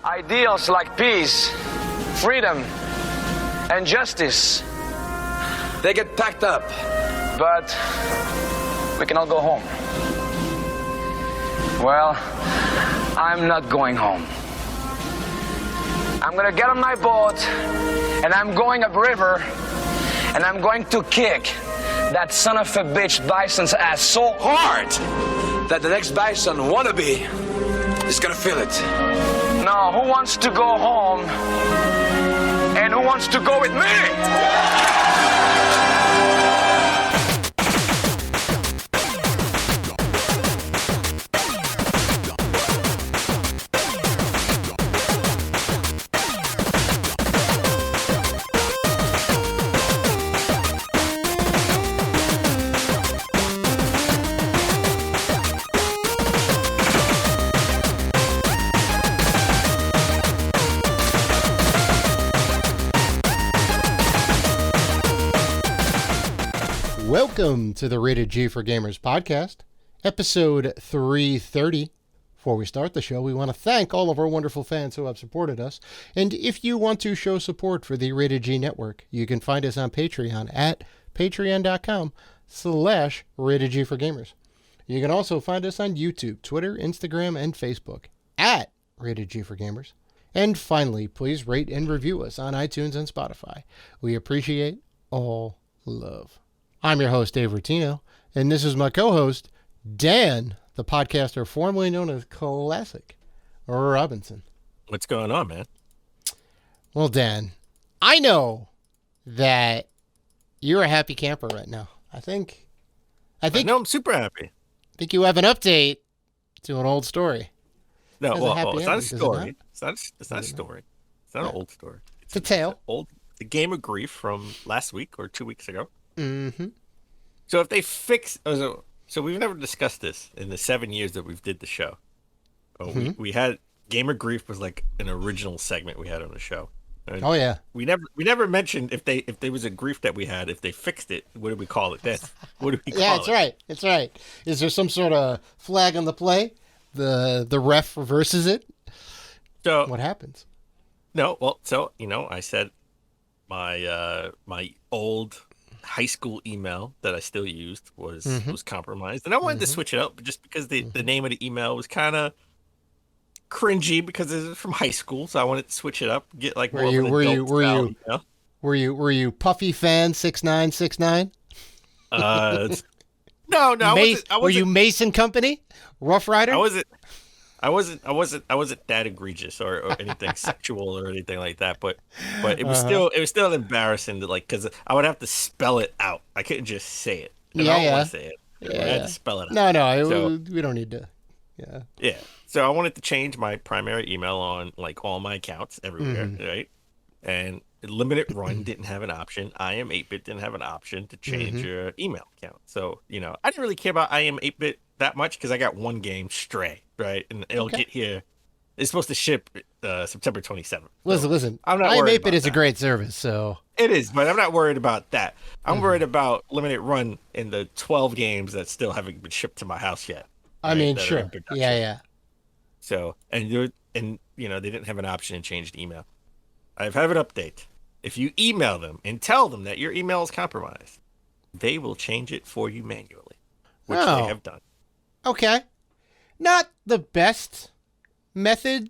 Ideals like peace, freedom, and justice, they get packed up, but we can all go home. Well, I'm not going home. I'm gonna get on my boat, and I'm going upriver, and I'm going to kick that son of a bitch Bison's ass so hard that the next Bison wannabe is gonna feel it. Now, who wants to go home, and who wants to go with me? Welcome to the Rated G for Gamers podcast, episode 330. Before we start the show, we want to thank all of our wonderful fans who have supported us. And if you want to show support for the Rated G network, you can find us on Patreon at patreon.com/Rated G for Gamers. You can also find us on YouTube, Twitter, Instagram, and Facebook at Rated G for Gamers. And finally, please rate and review us on iTunes and Spotify. We appreciate all love. I'm your host, Dave Rutino, and this is my co-host, Dan, the podcaster formerly known as Classic Robinson. What's going on, man? Well, Dan, I know that you're a happy camper right now. I think. No, I'm super happy. I think you have an update to an old story. No, It's it's not a story. It's not a story. It's not an old story. It's a tale. The Game of Grief from last week or 2 weeks ago. Mm-hmm. So if they fix, so we've never discussed this in the 7 years that we've did the show. We had Game of Grief was like an original segment we had on the show. And Oh yeah. we never mentioned if there was a grief that we had, if they fixed it, what did we call it? What did we call it? Yeah, that's right. That's right. Is there some sort of flag on the play? The ref reverses it. So What happens? No, well, so I said my old high school email that I still used was compromised, and I wanted to switch it up, but just because the name of the email was kind of cringy because it was from high school, so I wanted to switch it up, get like more of an adult style email. Were you Puffy fan 6969? No, Were you Mason Company? Rough Rider? I wasn't that egregious or anything sexual or anything like that, but it was still embarrassing to because I would have to spell it out. I couldn't just say it. I don't want to say it. I had to spell it out. No, we don't need to. Yeah. Yeah. So I wanted to change my primary email on all my accounts everywhere, right? And Limited Run didn't have an option. I Am 8-Bit didn't have an option to change your email account. So, I didn't really care about I Am 8-Bit that much because I got one game, Stray, right? And it'll get here. It's supposed to ship September 27th. Listen. I'm not I Am worried 8-Bit about is that. a great service, so. It is, but I'm not worried about that. I'm worried about Limited Run in the 12 games that still haven't been shipped to my house yet. I mean, that are sure. in production. Yeah. So, they didn't have an option to change the email. I have an update. If you email them and tell them that your email is compromised, they will change it for you manually, which they have done. Okay. Not the best method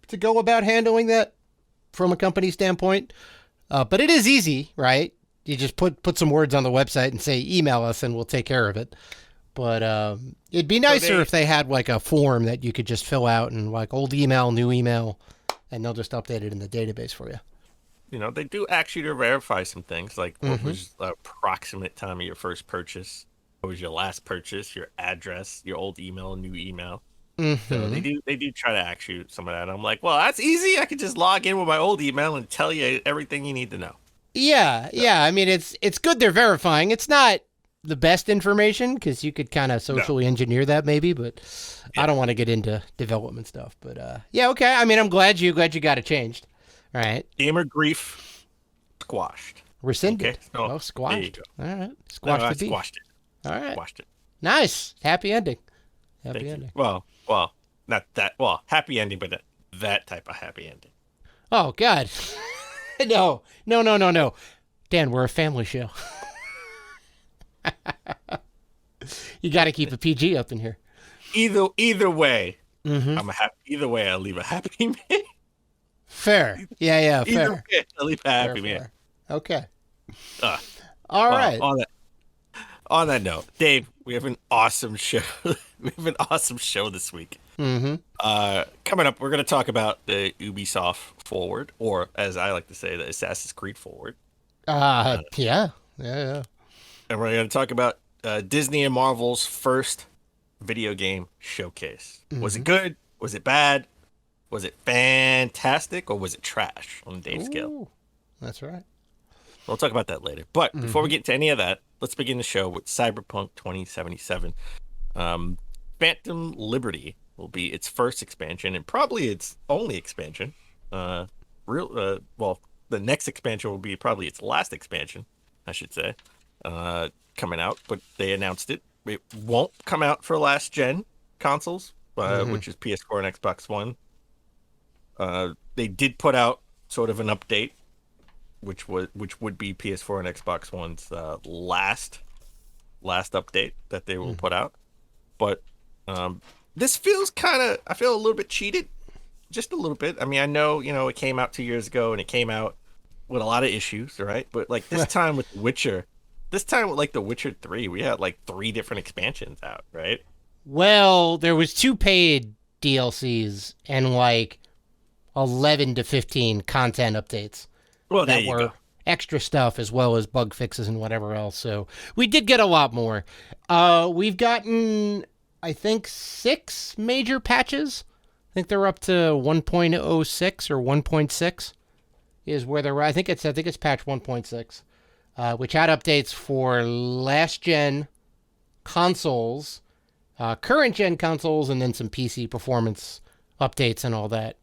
to go about handling that from a company standpoint, but it is easy, right? You just put some words on the website and say, email us and we'll take care of it. But it'd be nicer if they had a form that you could just fill out and old email, new email, and they'll just update it in the database for you. They do ask you to verify some things, like what was the approximate time of your first purchase, what was your last purchase, your address, your old email, new email. So they do try to ask you some of that. I'm like, well, that's easy. I could just log in with my old email and tell you everything you need to know. Yeah. I mean, it's good they're verifying. It's not the best information because you could kind of socially engineer that maybe, but I don't want to get into development stuff. But okay. I mean, I'm glad you got it changed. All right. Game of Grief squashed. Rescinded. Okay. Oh, squashed. There you go. All right. Squashed the beef. Squashed it. All right. Squashed it. Nice. Happy ending. Thank you. Well, not that. Well, happy ending, but that type of happy ending. Oh God, no. Dan, we're a family show. You got to keep a PG up in here. Either way, Mm-hmm. I'm a happy. Either way, I leave a happy man. Fair. Yeah. Either Fair. way, I leave a happy Fair. man. Okay. Uh, All right. On that note, Dave, we have an awesome show. We have an awesome show this week. Mm-hmm. Coming up, we're going to talk about the Ubisoft Forward, or as I like to say, the Assassin's Creed Forward. Yeah. And we're going to talk about Disney and Marvel's first video game showcase. Was it good? Was it bad? Was it fantastic? Or was it trash on Dave's scale? Ooh, that's right. We'll talk about that later. But before we get to any of that, let's begin the show with Cyberpunk 2077. Phantom Liberty will be its first expansion and probably its only expansion. The next expansion will be probably its last expansion, I should say, coming out. But they announced it. It won't come out for last gen consoles, which is PS4 and Xbox One. They did put out sort of an update, which would be PS4 and Xbox One's last update that they will put out. But this feels I feel a little bit cheated, just a little bit. I mean, I know, it came out 2 years ago and it came out with a lot of issues, right? But like this time with The Witcher, The Witcher 3, we had like 3 different expansions out, right? Well, there was 2 paid DLCs and like 11 to 15 content updates. Well, there that you were go. extra stuff as well as bug fixes and whatever else. So we did get a lot more. We've gotten, I think, 6 major patches. I think they're up to 1.06 or 1.6 is where they're. I think it's patch 1.6, which had updates for last gen consoles, current gen consoles, and then some PC performance updates and all that,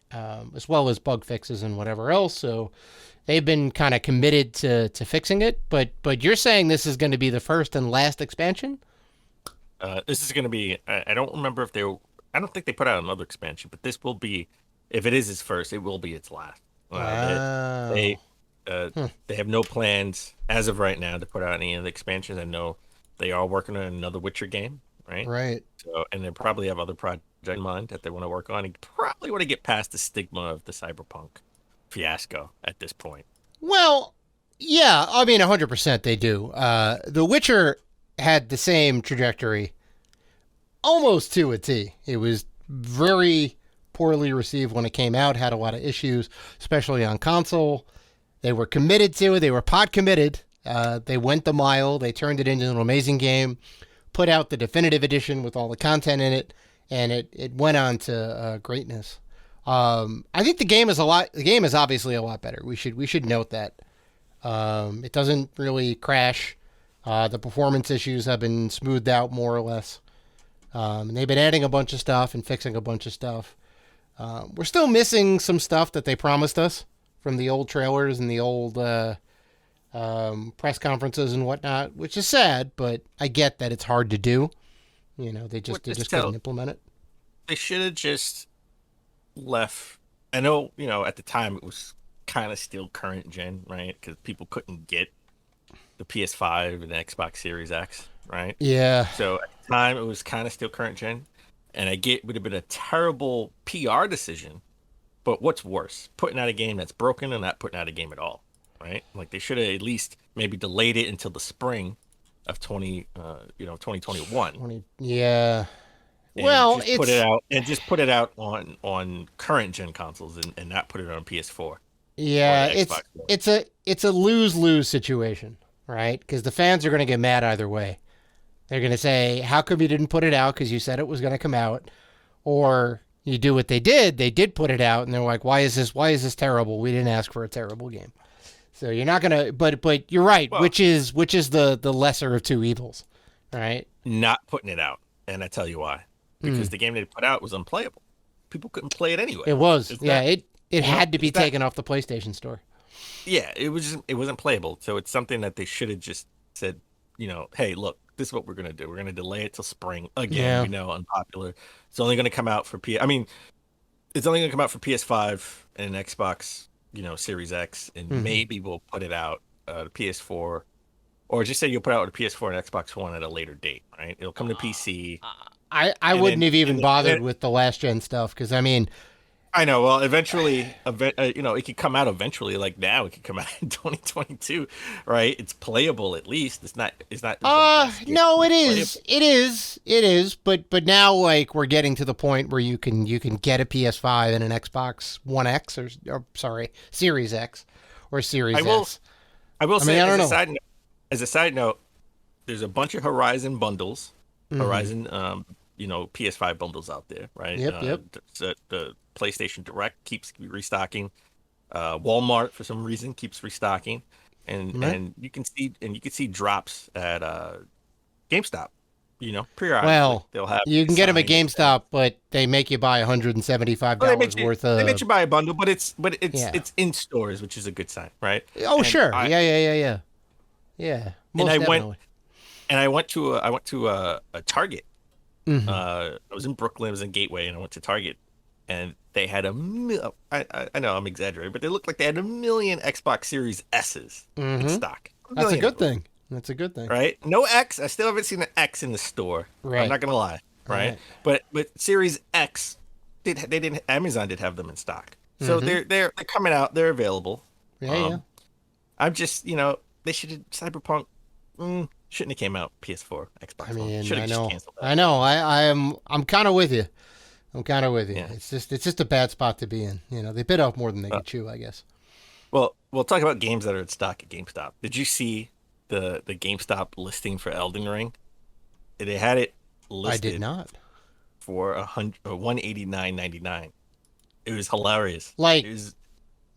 as well as bug fixes and whatever else. So they've been kind of committed to fixing it. But you're saying this is going to be the first and last expansion? This is going to be. I don't remember if I don't think they put out another expansion, but this will be. If it is its first, it will be its last. They have no plans as of right now to put out any of the expansions. I know they are working on another Witcher game, right? Right. So, and they probably have other projects in mind that they want to work on. And probably want to get past the stigma of the Cyberpunk fiasco at this point. Well, yeah, I mean, 100% they do. The Witcher had the same trajectory, almost to a T. It was very poorly received when it came out, had a lot of issues, especially on console. They were committed to it. They were pod committed. They went the mile. They turned it into an amazing game, put out the definitive edition with all the content in it, and it went on to greatness. I think the game is obviously a lot better. We should note that. It doesn't really crash. The performance issues have been smoothed out more or less. And they've been adding a bunch of stuff and fixing a bunch of stuff. We're still missing some stuff that they promised us from the old trailers and the old press conferences and whatnot, which is sad, but I get that it's hard to do. They just couldn't implement it. They should have just left. I know, at the time it was kind of still current gen, right? Because people couldn't get the PS5 and the Xbox Series X, right? Yeah. So at the time it was kind of still current gen, and I get it would have been a terrible PR decision. But what's worse, putting out a game that's broken and not putting out a game at all, right? Like they should have at least maybe delayed it until the spring of 2021. Yeah. And Well, just put it out on current gen consoles and not put it on PS4. Yeah, it's a lose-lose situation, right? Because the fans are going to get mad either way. They're going to say, "How come you didn't put it out? Because you said it was going to come out," or you do what they did. They did put it out, and they're like, "Why is this terrible? We didn't ask for a terrible game." So you're not gonna. But you're right. Well, which is the lesser of two evils, right? Not putting it out, and I tell you why. Because the game they put out was unplayable. People couldn't play it anyway. It was. It had to be taken off the PlayStation Store. Yeah, it wasn't playable. So it's something that they should have just said, hey, look, this is what we're gonna do. We're gonna delay it till spring again. Yeah. We know, unpopular. It's only gonna come out for I mean, it's only going to come out for PS5 and Xbox, Series X, and maybe we'll put it out to PS4, or just say you'll put it out to PS4 and Xbox One at a later date, right? It'll come to PC. I wouldn't have even bothered with the last gen stuff because I mean, I know. Well, eventually, it could come out eventually. Like now, it could come out in 2022, right? It's playable at least. It's not. No, it is. It is. But now, like, we're getting to the point where you can get a PS5 and an Xbox One X or sorry, Series X or Series S. I will say, as a side note, there's a bunch of Horizon bundles, Horizon, PS5 bundles out there, right? Yep. The PlayStation Direct keeps restocking. Walmart, for some reason, keeps restocking, and you can see drops at GameStop. Periodically. Well, they'll have. You can get them at GameStop, but they make you buy $175 worth of. They make you buy a bundle, but it's in stores, which is a good sign, right? Oh, and sure. Yeah. Most definitely. I went to a Target. I was in Brooklyn. I was in Gateway, and I went to Target, and they had I know I'm exaggerating, but they looked like they had 1 million Xbox Series S's in stock. That's a good thing. That's a good thing, right? No X. I still haven't seen an X in the store. Right. I'm not gonna lie, right? But Series X, Amazon did have them in stock, so they're coming out. They're available. Yeah. I'm just they should have Cyberpunk. Shouldn't have came out PS4, Xbox. I mean, One. I know. Canceled that. I know. I'm kind of with you. Yeah. It's just a bad spot to be in. They bit off more than they could chew, I guess. Well, we'll talk about games that are in stock at GameStop. Did you see the GameStop listing for Elden Ring? They had it listed. I did not. For $189.99. It was hilarious. Like it was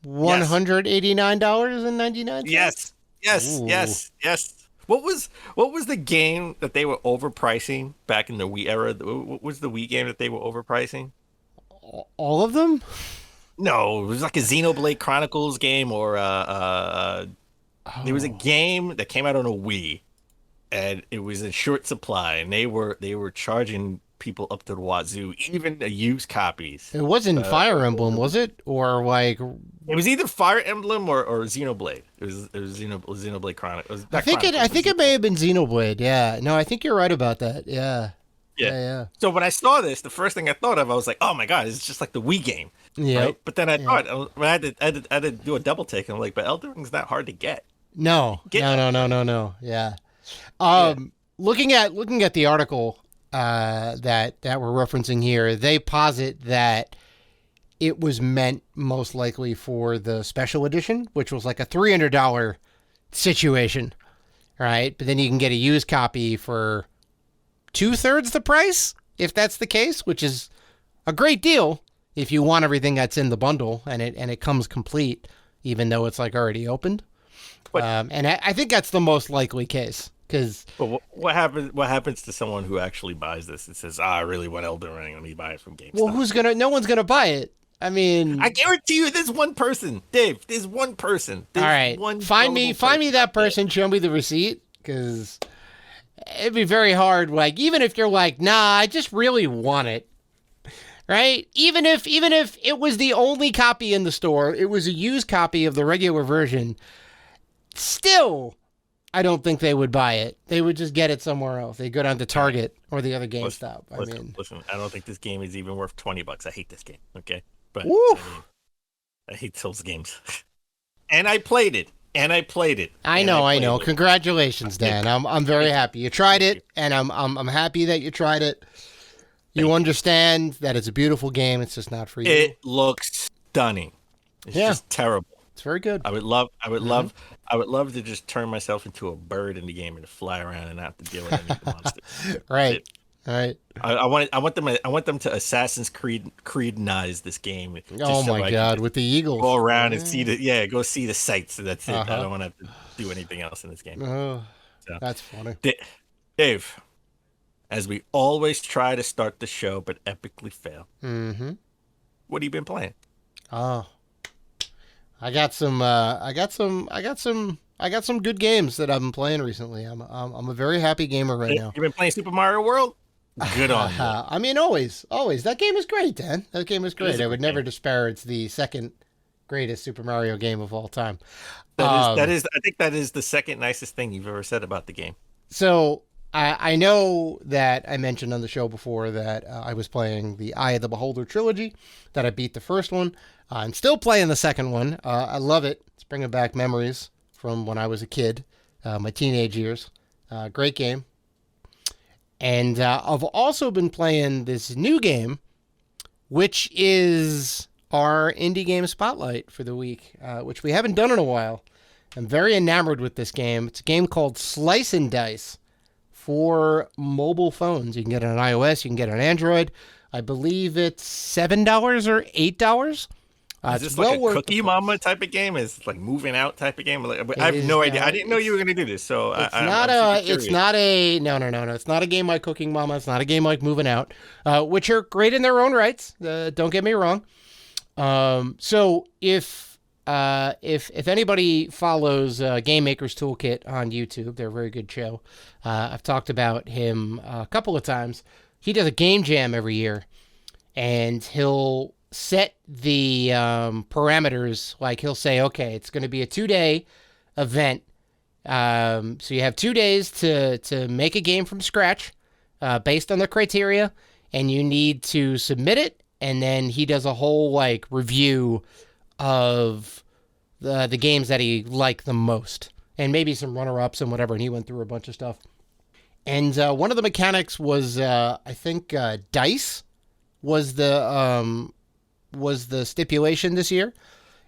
$189.99. Yes. What was the game that they were overpricing back in the Wii era? What was the Wii game that they were overpricing? All of them? No, it was like a Xenoblade Chronicles game, or there was a game that came out on a Wii, and it was in short supply, and they were charging people up to the wazoo, even the used copies. It wasn't Fire Emblem, was it? Or like it was either Fire Emblem or Xenoblade. It was Xenoblade Chronicles. I think it may have been Xenoblade. Yeah. No, I think you're right about that. Yeah. So when I saw this, the first thing I thought of, I was like, "Oh my god, it's just like the Wii game." Yeah. Right? But then I thought, I had to do a double take, and I'm like, "But Elden Ring's not hard to get." No. Yeah. Looking at the article that we're referencing here, they posit that it was meant most likely for the special edition, which was like a $300 situation, right? But then you can get a used copy for 2/3 the price, if that's the case, which is a great deal if you want everything that's in the bundle and it comes complete, even though it's like already opened. And I think that's the most likely case. But what happens to someone who actually buys this and says, "I really want Elden Ring, let me buy it from GameStop"? Well, no one's gonna buy it. I mean, I guarantee you, there's one person, Dave. There's one person. All right, find me that person. Show me the receipt, because it'd be very hard. Like, even if you're like, "Nah, I just really want it," right? Even if it was the only copy in the store, it was a used copy of the regular version. Still, I don't think they would buy it. They would just get it somewhere else. They go down to Target or the other GameStop. Listen, I don't think this game is even worth $20. I hate this game. Okay, but I hate those games. And I played it. I know. Congratulations, Dan. I'm very happy you tried it, and I'm happy that you tried it. You understand that it's a beautiful game. It's just not for you. It looks stunning. It's just terrible. It's very good. I would love to just turn myself into a bird in the game and to fly around and not have to deal with any monsters. Right. I want them to Assassin's Creed-nize this game. Oh my God, with the eagles. Go around and see go see the sights. That's it. I don't want to have to do anything else in this game. Oh, so, that's funny. Dave, as we always try to start the show but epically fail. Mm-hmm. What have you been playing? Oh, I got some good games that I've been playing recently. I'm a very happy gamer right now. You been playing Super Mario World? Good on you. I mean, always. That game is great, Dan. That game is great. I would never disparage the second greatest Super Mario game of all time. That is. I think that is the second nicest thing you've ever said about the game. So I know that I mentioned on the show before that I was playing the Eye of the Beholder trilogy, that I beat the first one. I'm still playing the second one. I love it. It's bringing back memories from when I was a kid, my teenage years. Great game. And I've also been playing this new game, which is our indie game spotlight for the week, which we haven't done in a while. I'm very enamored with this game. It's a game called Slice and Dice for mobile phones. You can get it on iOS, you can get it on Android. I believe it's $7 or $8. Is this like a Cookie Mama type of game? Is it like moving out type of game? I have no idea. I didn't know you were going to do this. So it's not a game like Cooking Mama. It's not a game like Moving Out, which are great in their own rights. Don't get me wrong. So if anybody follows Game Maker's Toolkit on YouTube, they're a very good show. I've talked about him a couple of times. He does a game jam every year, and he'll set the parameters. Like he'll say, okay, it's going to be a 2-day event. So you have 2 days to make a game from scratch based on the criteria, and you need to submit it. And then he does a whole like review of the games that he liked the most, and maybe some runner-ups and whatever. And he went through a bunch of stuff. And one of the mechanics was, I think, dice was the stipulation this year.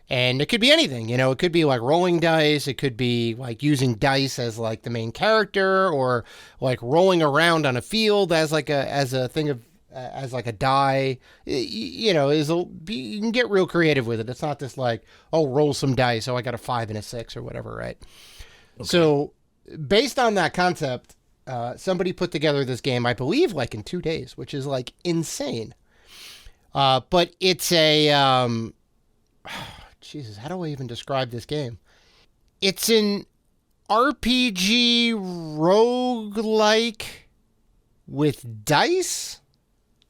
And it could be anything, you know. It could be like rolling dice. It could be like using dice as like the main character, or like rolling around on a field as like a thing of as like a die. You know, you can get real creative with it. It's not just like, oh, roll some dice. Oh, I got a 5 and a 6 or whatever, right? Okay. So based on that concept, somebody put together this game, I believe, like in 2 days, which is like insane. But it's a Jesus, how do I even describe this game? It's an RPG roguelike with dice.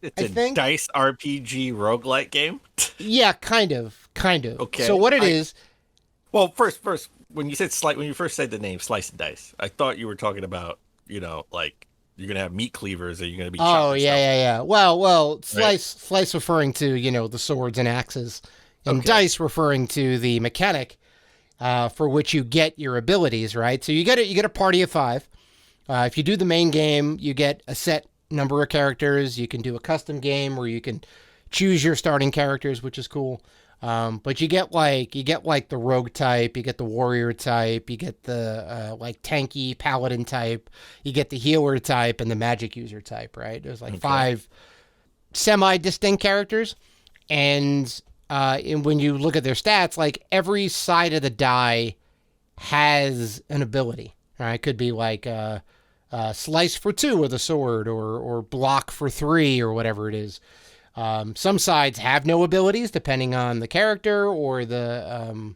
It's a dice RPG roguelike game? Yeah, kind of. Okay. So what it is... Well, first, when you first said the name Slice and Dice, I thought you were talking about, you know, like you're gonna have meat cleavers, or you're gonna be. Oh yeah. Well, slice referring to, you know, the swords and axes, and dice referring to the mechanic for which you get your abilities, right? So you get a party of 5. If you do the main game, you get a set number of characters. You can do a custom game where you can choose your starting characters, which is cool. But you get like the rogue type, you get the warrior type, you get the like tanky paladin type, you get the healer type, and the magic user type, right? There's like 5 semi-distinct characters, and when you look at their stats, like every side of the die has an ability, right? It could be like slice for 2 with a sword, or block for 3, or whatever it is. Some sides have no abilities depending on the character or the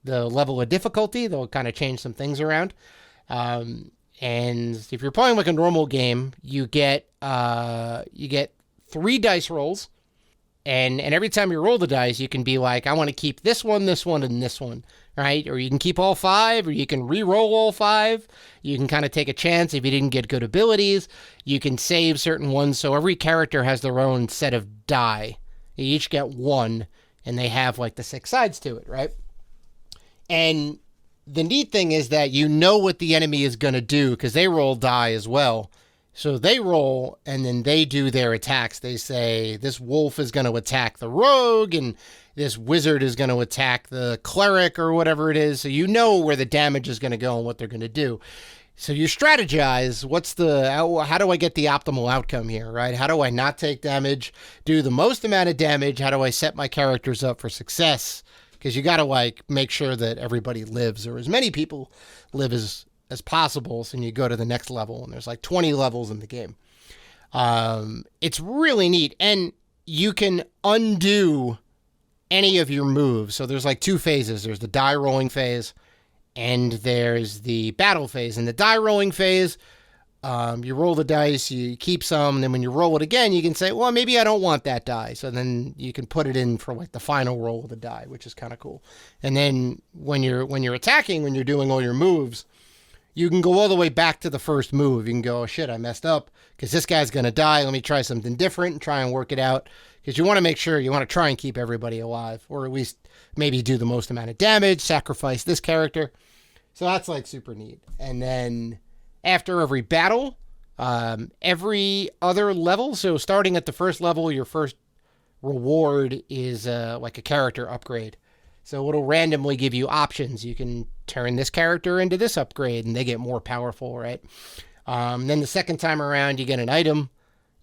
level of difficulty. They'll kind of change some things around. And if you're playing like a normal game, you get 3 dice rolls, and every time you roll the dice, you can be like, I want to keep this one, and this one, right? Or you can keep all 5, or you can re-roll all 5. You can kind of take a chance if you didn't get good abilities. You can save certain ones, so every character has their own set of die. They each get 1, and they have like the 6 sides to it, right? And the neat thing is that you know what the enemy is going to do, because they roll die as well. So they roll, and then they do their attacks. They say, this wolf is going to attack the rogue, and this wizard is going to attack the cleric, or whatever it is. So you know where the damage is going to go and what they're going to do. So you strategize, how do I get the optimal outcome here, right? How do I not take damage, do the most amount of damage? How do I set my characters up for success? Because you got to like make sure that everybody lives, or as many people live as possible. So you go to the next level, and there's like 20 levels in the game. It's really neat. And you can undo any of your moves. So there's like 2 phases. There's the die rolling phase, and there's the battle phase. In the die rolling phase, You roll the dice, you keep some, and then when you roll it again, you can say, well, maybe I don't want that die. So then you can put it in for like the final roll of the die, which is kind of cool. And then when you're attacking, when you're doing all your moves, you can go all the way back to the first move. You can go, oh shit, I messed up because this guy's going to die. Let me try something different and try and work it out. Because you want to make sure, you want to try and keep everybody alive, or at least maybe do the most amount of damage, sacrifice this character. So that's like super neat. And then after every battle, every other level, so starting at the first level, your first reward is like a character upgrade. So it'll randomly give you options. You can turn this character into this upgrade and they get more powerful, right? Then the second time around, you get an item.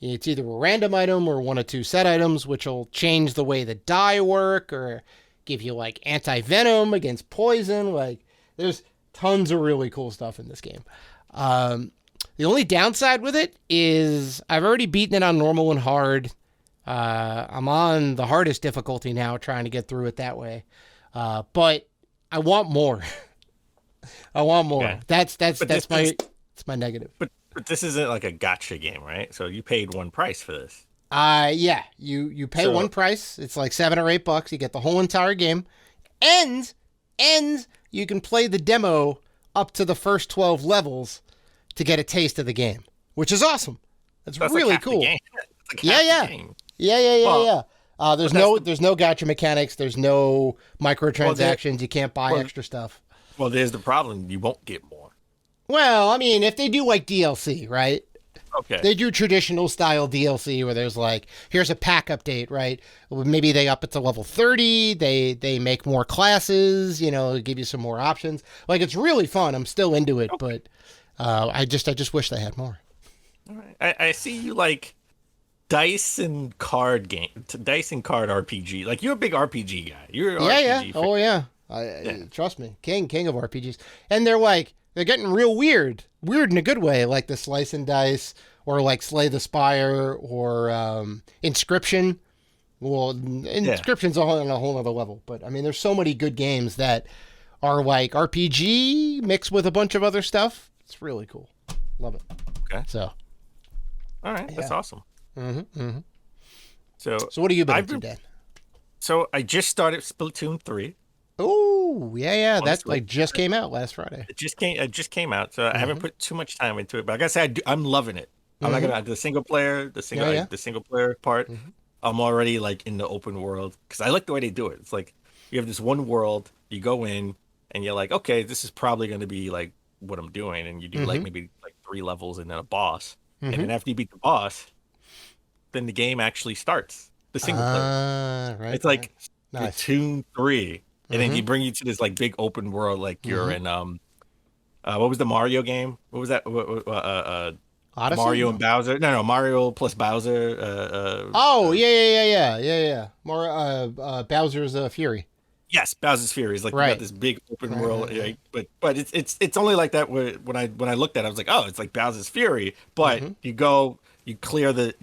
It's either a random item or one of two set items, which will change the way the die work or give you like anti-venom against poison. Like there's tons of really cool stuff in this game. The only downside with it is I've already beaten it on normal and hard. I'm on the hardest difficulty now, trying to get through it that way. But I want more. I want more. Yeah. That's my negative. But this isn't like a gotcha game, right? So you paid one price for this. Yeah. You pay one price. It's like $7 or $8. You get the whole entire game, and you can play the demo up to the first 12 levels to get a taste of the game, which is awesome. That's really like cool. Like Yeah. There's no gotcha mechanics. There's no microtransactions. You can't buy extra stuff. Well, there's the problem. You won't get more. Well, I mean, if they do like DLC, right? Okay. They do traditional style DLC where there's like, here's a pack update, right? Maybe they up it to level 30. They make more classes, give you some more options. Like, it's really fun. I'm still into it, but I just wish they had more. All right. I see you like dice and card RPG. Like, you're a big RPG guy. You're an RPG fan. Oh yeah. Trust me, king of RPGs. And they're getting real weird in a good way, like the Slice and Dice or like Slay the Spire or Inscription. Well, Inscription's on a whole other level, but I mean, there's so many good games that are like RPG mixed with a bunch of other stuff. It's really cool. Love it. Okay. So. All right. That's awesome. Mm-hmm. So what have you been up to, Dan? So I just started Splatoon 3. Oh, yeah. That's like just came out last Friday. It just came out, so I haven't put too much time into it. But like I said, I'm loving it. I'm not gonna the single player part. Mm-hmm. I'm already like in the open world because I like the way they do it. It's like you have this one world, you go in, and you're like, okay, this is probably going to be like what I'm doing, and you do like maybe like 3 levels and then a boss, and then after you beat the boss, then the game actually starts. The single player. Right. It's like Splatoon 3. And then he bring you to this like big open world, like you're in what was the Mario game? What was that? Odyssey? Mario and Bowser? No, Mario plus Bowser. Yeah. More Bowser's Fury. Yes, Bowser's Fury is like you got this big open world, right? But it's only like that when I looked at it, I was like, oh, it's like Bowser's Fury, but you go. You clear the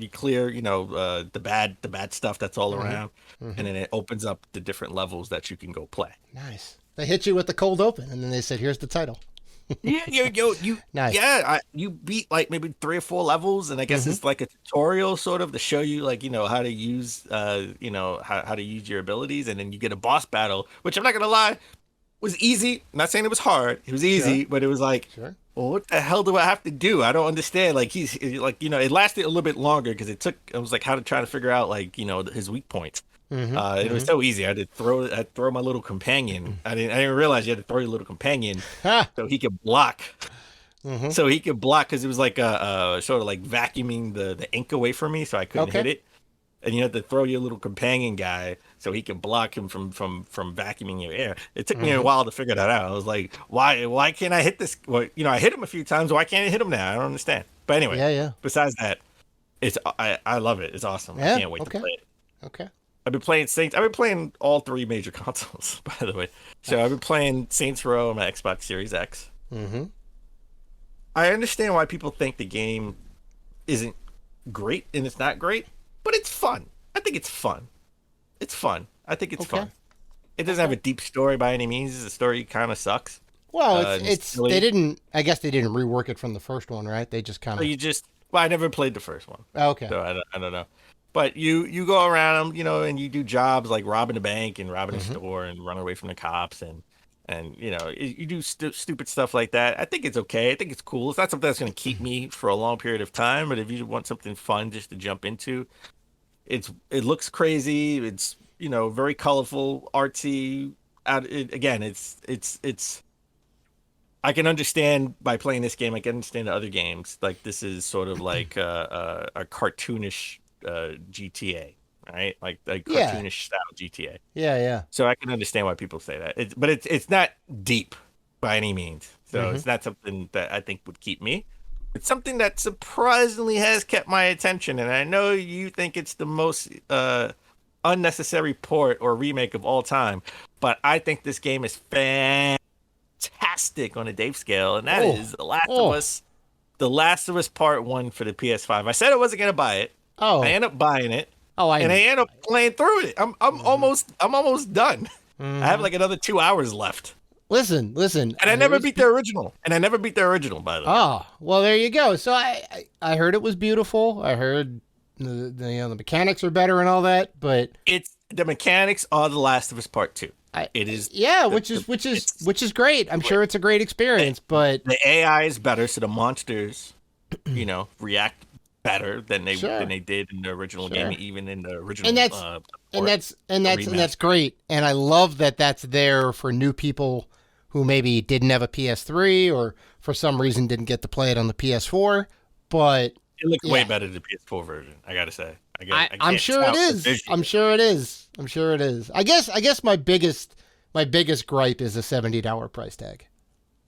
bad stuff that's all around, and then it opens up the different levels that you can go play. Nice. They hit you with the cold open, and then they said, "Here's the title." Nice. You beat like maybe 3 or 4 levels, and I guess it's like a tutorial sort of to show you like how to use how to use your abilities, and then you get a boss battle, which I'm not gonna lie, was easy. I'm not saying it was hard. It was easy, but it was like. Sure. Well, what the hell do I have to do? I don't understand. Like he's like, it lasted a little bit longer because it was like how to try to figure out like, his weak points. It was so easy. I had to throw my little companion. I didn't realize you had to throw your little companion so he could block. So he could block because it was like sort of like vacuuming the ink away from me, so I couldn't hit it. And you have to throw your little companion guy so he can block him from vacuuming your air. It took me a while to figure that out. I was like, why can't I hit this? Well, I hit him a few times. Why can't I hit him now? I don't understand. But anyway, besides that, I love it. It's awesome. I can't wait to play it. Okay. I've been playing Saints. I've been playing all 3 major consoles, by the way. So I've been playing Saints Row on my Xbox Series X. I understand why people think the game isn't great and it's not great. But it's fun. I think it's fun. I think it's fun. It doesn't have a deep story by any means. The story kind of sucks. Well, it's silly. they didn't. I guess they didn't rework it from the first one, right? They just kind So of. you just well, I never played the first one, Okay. so I don't know. But you go around, and you do jobs like robbing a bank and robbing a store and run away from the cops and you do stupid stuff like that. I think it's okay. I think it's cool. It's not something that's going to keep me for a long period of time. But if you want something fun just to jump into, it looks crazy. It's very colorful, artsy. Again, it's. I can understand by playing this game. I can understand the other games. Like this is sort of like a cartoonish GTA, right? Like Yeah. cartoonish style GTA. Yeah, yeah. So I can understand why people say that. But it's not deep by any means. So it's not something that I think would keep me. It's something that surprisingly has kept my attention, and I know you think it's the most unnecessary port or remake of all time, but I think this game is fantastic on a Dave scale, and that is The Last of Us. The Last of Us Part 1 for the PS5. I said I wasn't gonna buy it. Oh. I ended up buying it. Oh, and I end up playing through it. I'm almost done. I have like another 2 hours left. Listen. And I never beat the original. By the way. Oh, well, there you go. So I heard it was beautiful. I heard the mechanics are better and all that, but It's the mechanics are The Last of Us Part 2. It is. Yeah, which is great. I'm sure it's a great experience, but the AI is better, so the monsters, react better than they did in the original game, even in the original. And that's great. And I love that that's there for new people who maybe didn't have a PS3 or for some reason didn't get to play it on the PS4. But it looks way better than the PS4 version. I gotta say. I'm sure it is. I'm sure it is. I guess my biggest gripe is a $70 price tag.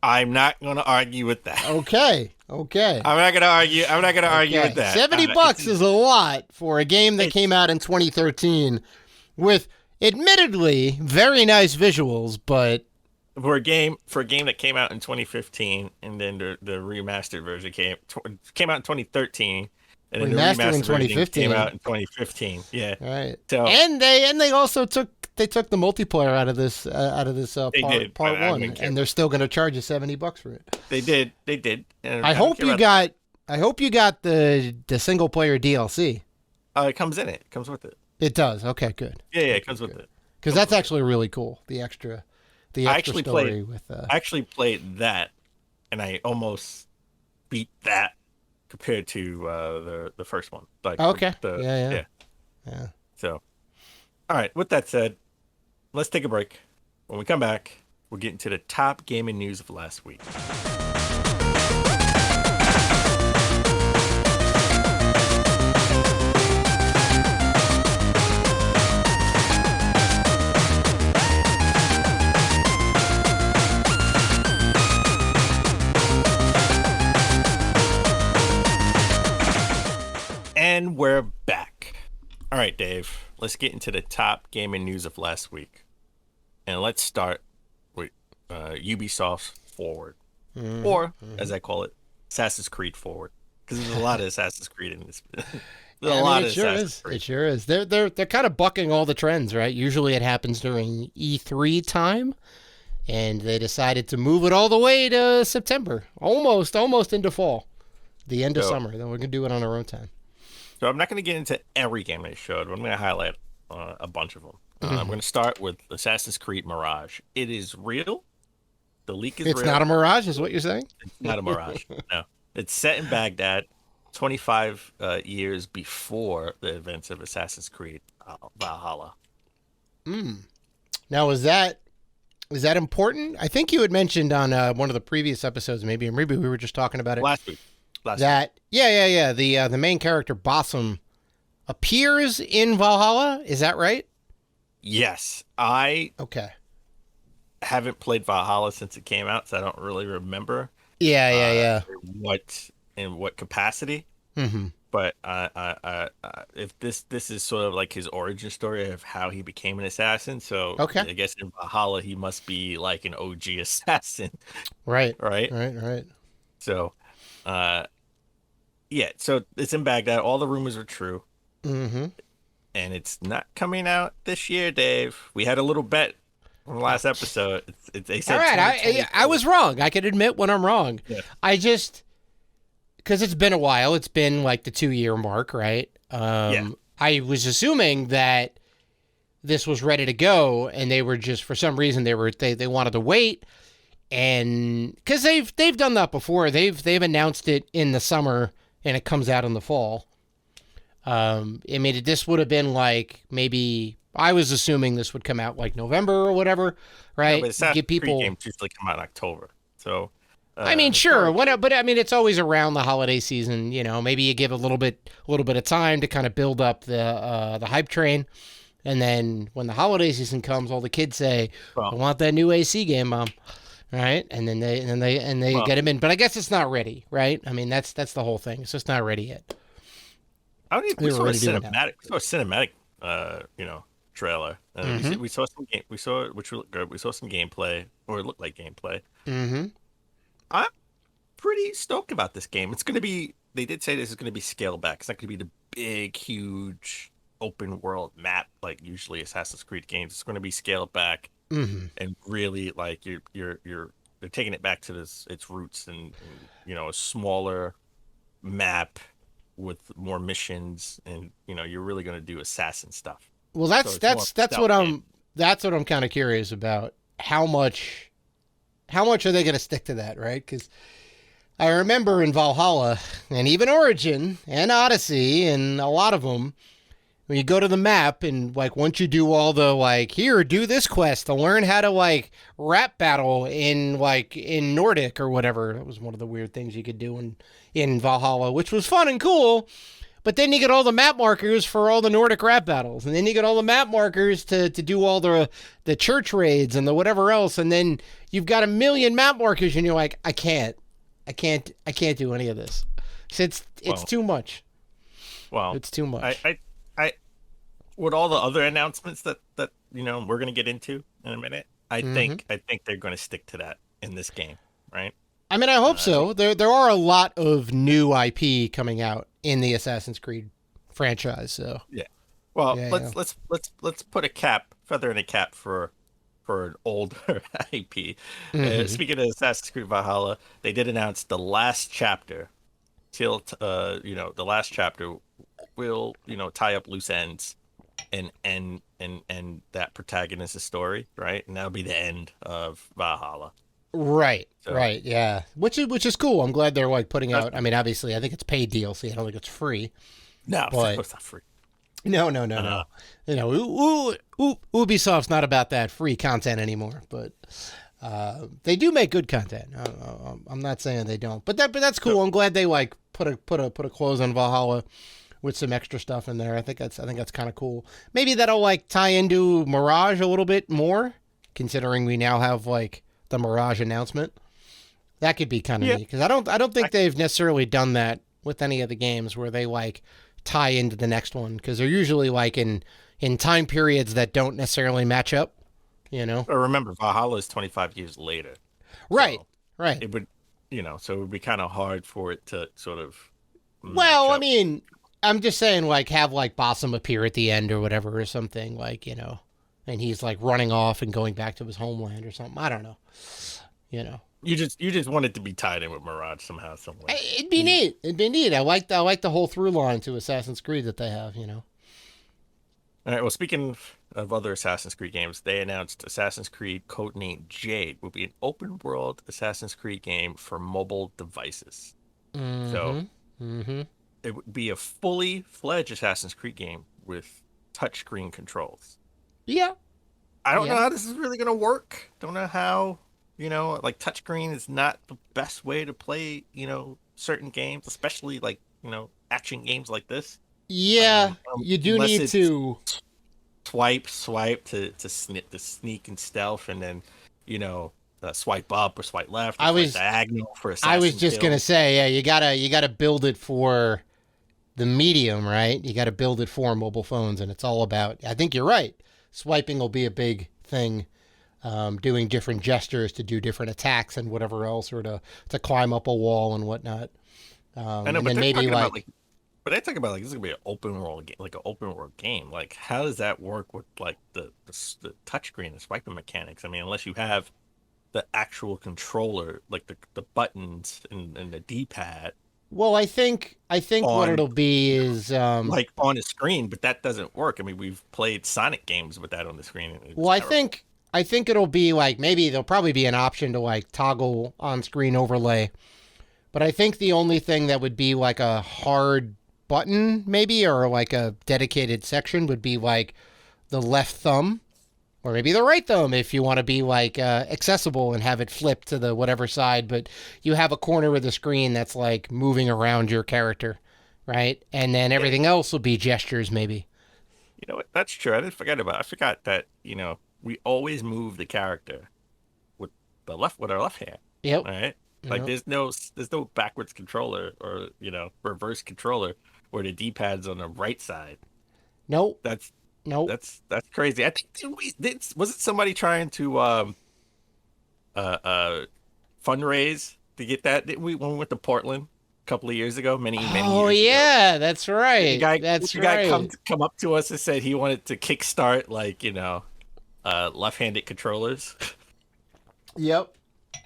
I'm not going to argue with that. Okay. I'm not going to argue. With that. $70 is a lot for a game that came out in 2013 with admittedly very nice visuals, but for a game that came out in 2015 and then the remastered version came out in 2013. And then the remastered in 2015 came out in 2015. Yeah. Right. So and they also took the multiplayer out of this part 1, and they're still going to charge you $70 for it. They did. And I hope you got the single player DLC. It comes in it. It comes with it. It does. Okay, good. Yeah, it comes with it. Because that's actually really cool. The extra story with. I actually played that, and I almost beat that compared to the first one. Like okay. Yeah. So, all right. With that said, let's take a break. When we come back, we'll get into the top gaming news of last week. And we're back. All right, Dave, let's get into the top gaming news of last week. And let's start with Ubisoft Forward. Or, as I call it, Assassin's Creed Forward. Because there's a lot of Assassin's Creed in this. It sure is. They're kind of bucking all the trends, right? Usually it happens during E3 time. And they decided to move it all the way to September. Almost into fall. The end of summer. Then we're going to do it on our own time. So I'm not going to get into every game they showed, but I'm going to highlight a bunch of them. I'm going to start with Assassin's Creed Mirage. It is real. The leak is real. It's not a mirage, is what you're saying? It's not a mirage. No. It's set in Baghdad, 25 years before the events of Assassin's Creed Valhalla. Now, is that important? I think you had mentioned on one of the previous episodes, maybe we were just talking about it last week. Yeah. The main character Basim appears in Valhalla. Is that right? Yes, I okay. Haven't played Valhalla since it came out, so I don't really remember. Yeah. In what capacity? Mm-hmm. But if this is sort of like his origin story of how he became an assassin, so okay. I guess in Valhalla he must be like an OG assassin. Right. So, yeah. So it's in Baghdad. All the rumors are true. Mm-hmm. And it's not coming out this year, Dave. We had a little bet From the last episode, they said All right, I was wrong. I can admit when I'm wrong. Yeah. I just, because it's been a while. It's been like the 2-year mark, right? I was assuming that this was ready to go, and they were just, for some reason, they wanted to wait, and because they've done that before. They've announced it in the summer, and it comes out in the fall. I mean, this would have been like, maybe I was assuming this would come out like November or whatever, right? Yeah, but Assassin's Give people Creed games usually come out in October, so. I mean, sure, but I mean, it's always around the holiday season. You know, maybe you give a little bit of time to kind of build up the hype train, and then when the holiday season comes, all the kids say, "I want that new AC game, Mom." Right, and then they get them in. But I guess it's not ready, right? I mean, that's the whole thing. It's just not ready yet. I don't even. We saw a cinematic. Trailer. We saw some game. We saw, which looked good. We saw some gameplay, or it looked like gameplay. Mm-hmm. I'm pretty stoked about this game. It's going to be. They did say this is going to be scaled back. It's not going to be the big, huge open world map like usually Assassin's Creed games. It's going to be scaled back and really like they're taking it back to its roots and a smaller map with more missions, and you're really going to do assassin stuff. Well, that's what I'm kind of curious about. How much are they going to stick to that, right? Because I remember in Brawlhalla and even Origin and Odyssey and a lot of them, when you go to the map and like once you do all the like here, do this quest to learn how to like rap battle in Nordic or whatever. That was one of the weird things you could do in Brawlhalla, which was fun and cool. But then you get all the map markers for all the Nordic rap battles, and then you get all the map markers to do all the church raids and the whatever else, and then you've got a million map markers, and you're like, I can't do any of this. It's too much. Well, it's too much. I with all the other announcements that we're gonna get into in a minute, I think they're gonna stick to that in this game, right? I mean, I hope so. There are a lot of new IP coming out in the Assassin's Creed franchise. So yeah. Well, let's put a feather in a cap for an older IP. Speaking of Assassin's Creed Valhalla, they did announce the last chapter. The last chapter will tie up loose ends and that protagonist's story, right? And that'll be the end of Valhalla. Right, right, yeah. Which is cool. I'm glad they're like putting out. I mean, obviously, I think it's paid DLC. I don't think it's free. No, it's not free. No. Ubisoft's not about that free content anymore. But they do make good content. I'm not saying they don't. But that's cool. I'm glad they like put a close on Valhalla with some extra stuff in there. I think that's kind of cool. Maybe that'll like tie into Mirage a little bit more, considering we now have like the Mirage announcement. That could be kind of neat, because I don't think they've necessarily done that with any of the games where they like tie into the next one, because they're usually like in time periods that don't necessarily match up, But remember, Valhalla is 25 years later. Right, so right. It would, so it would be kind of hard for it to sort of. Well, I mean, I'm just saying, like, have like Bassam appear at the end or whatever or something, like, and he's like running off and going back to his homeland or something. I don't know. You just want it to be tied in with Mirage somehow, some way. It'd be neat. I like the whole through line to Assassin's Creed that they have. All right. Well, speaking of other Assassin's Creed games, they announced Assassin's Creed Codename Jade will be an open world Assassin's Creed game for mobile devices. So it would be a fully fledged Assassin's Creed game with touchscreen controls. Yeah. I don't know how this is really going to work. Don't know how, like touchscreen is not the best way to play, certain games, especially like, action games like this. Yeah, you do need to swipe to sneak and stealth, and then, swipe up or swipe left. Or diagonal for assassin I was just kill. Gonna say, yeah, you gotta build it for the medium, right? You got to build it for mobile phones, and it's all about. I think you're right. Swiping will be a big thing. Doing different gestures to do different attacks and whatever else, or to climb up a wall and whatnot. I know, and but then maybe about, But I talk about like this is gonna be an open world game, like an open world game. Like, how does that work with like the touchscreen, the swiping mechanics? I mean, unless you have the actual controller, like the buttons and the D pad Well, I think what on it'll be is like on the screen, but that doesn't work. I mean, we've played Sonic games with that on the screen. And well, I think it'll be like maybe there'll probably be an option to like toggle on-screen overlay. But I think the only thing that would be like a hard button maybe or like a dedicated section would be like the left thumb or maybe the right thumb if you want to be like accessible and have it flip to the whatever side, but you have a corner of the screen that's like moving around your character, right? And then everything else will be gestures maybe. You know what? That's true. I forgot that, we always move the character with with our left hand. Yep. All right. Like Yep. there's no backwards controller or, reverse controller where the D-pad's on the right side. Nope. That's Nope. that's crazy. I think was it somebody trying to fundraise to get that? Didn't we when we went to Portland a couple of years ago, many years Oh ago? yeah, that's right. The guy come up to us and said he wanted to kickstart like, left-handed controllers. Yep.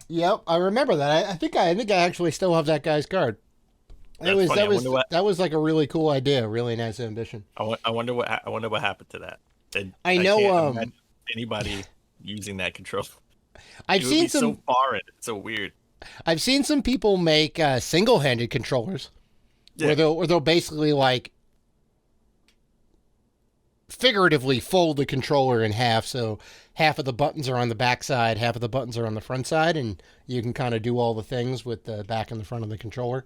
Yep. I remember that. I think I actually still have that guy's card. That's funny. That was like a really cool idea, really nice ambition. I wonder what happened to that. And I know, can't imagine anybody using that control. I've It would seen be so some foreign. It's so weird. I've seen some people make single-handed controllers Yeah. where they'll basically like figuratively fold the controller in half, so half of the buttons are on the back side, half of the buttons are on the front side, and you can kind of do all the things with the back and the front of the controller,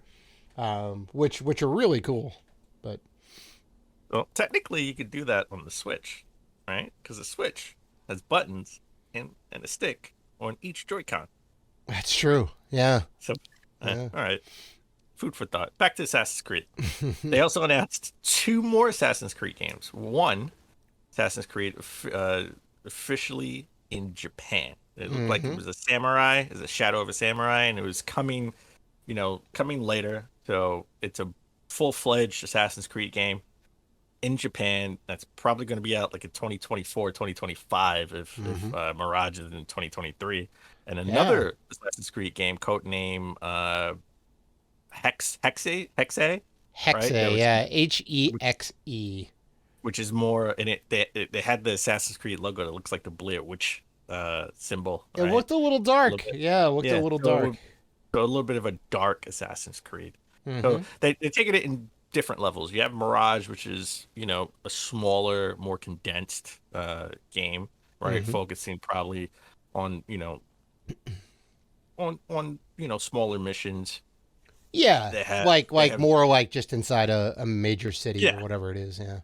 which are really cool. But Well, technically, you could do that on the Switch, right? Because the Switch has buttons and a stick on each Joy-Con. that's true. Yeah. So, Yeah. all right. Food for thought. Back to Assassin's Creed. They also announced 2 more Assassin's Creed games. One, Assassin's Creed officially in Japan. It looked like it was a shadow of a samurai, and it was coming later. So it's a full-fledged Assassin's Creed game in Japan. That's probably going to be out like in 2024, 2025 if Mirage is in 2023. And another Assassin's Creed game, Codename Hexe, Hexe, right? yeah, Hexe. Which is more, and they had the Assassin's Creed logo that looks like the Blair Witch symbol. It right? looked a little dark. Yeah, it looked a little dark. So a little bit of a dark Assassin's Creed. Mm-hmm. So they're taking it in different levels. You have Mirage, which is, a smaller, more condensed game, right? Focusing probably on, smaller missions. Yeah, more like just inside a major city or whatever it is. Yeah.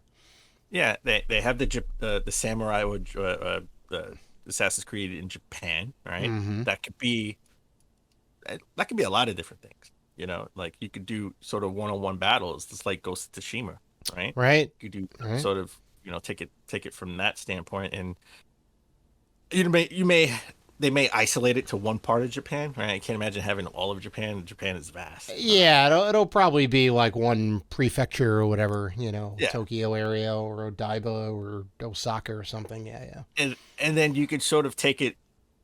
Yeah, they have the samurai or the Assassin's Creed in Japan, right? That could be a lot of different things. Like you could do sort of one-on-one battles, just like Ghost of Tsushima, right? Right. You could do sort of take it from that standpoint, and they may isolate it to one part of Japan, right? I can't imagine having all of Japan. Japan is vast. Yeah, it'll probably be like one prefecture or whatever, Yeah. Tokyo area or Odaiba or Osaka or something. Yeah. And then you could sort of take it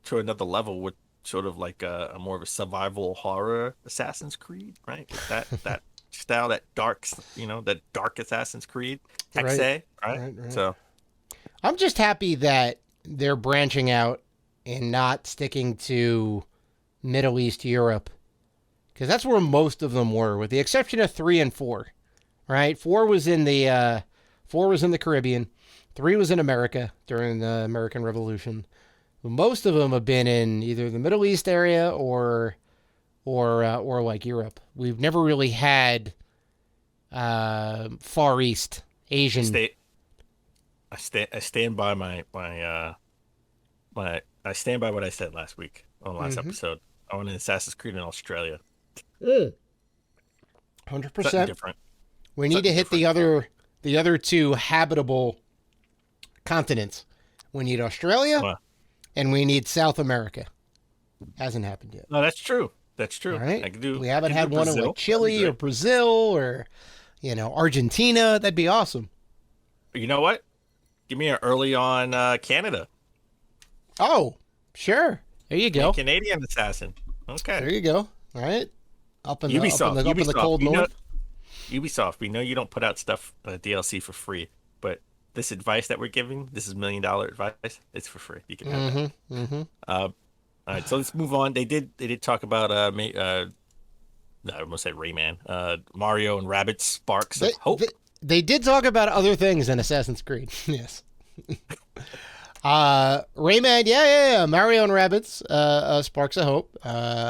to another level with sort of like a more of a survival horror Assassin's Creed, right? With that style, that dark Assassin's Creed, Hexe, right? So I'm just happy that they're branching out and not sticking to Middle East Europe, because that's where most of them were, with the exception of 3 and 4. Right, 4 was in the Caribbean, 3 was in America during the American Revolution. Most of them have been in either the Middle East area or like Europe. We've never really had Far East Asian. I stand by I stand by what I said last week on the last episode. I want an Assassin's Creed in Australia. 100%. Different. We need to hit the other 2 habitable continents. We need Australia, and we need South America. Hasn't happened yet. No, that's true. That's true. All right. I can do. We haven't had one in like Chile or Brazil or, Argentina. That'd be awesome. You know what? Give me an early on Canada. Oh, sure. There you go. A Canadian assassin. Okay. There you go. All right. Up in the Ubisoft, cold north. Ubisoft, we know you don't put out stuff DLC for free, but this advice that we're giving, this is $1 million advice. It's for free. You can have that. All right, so let's move on. They did talk about I almost said Rayman. Mario and Rabbids Sparks of Hope. They did talk about other things in Assassin's Creed. Yes. Rayman, yeah. Mario and Rabbids, Sparks of Hope.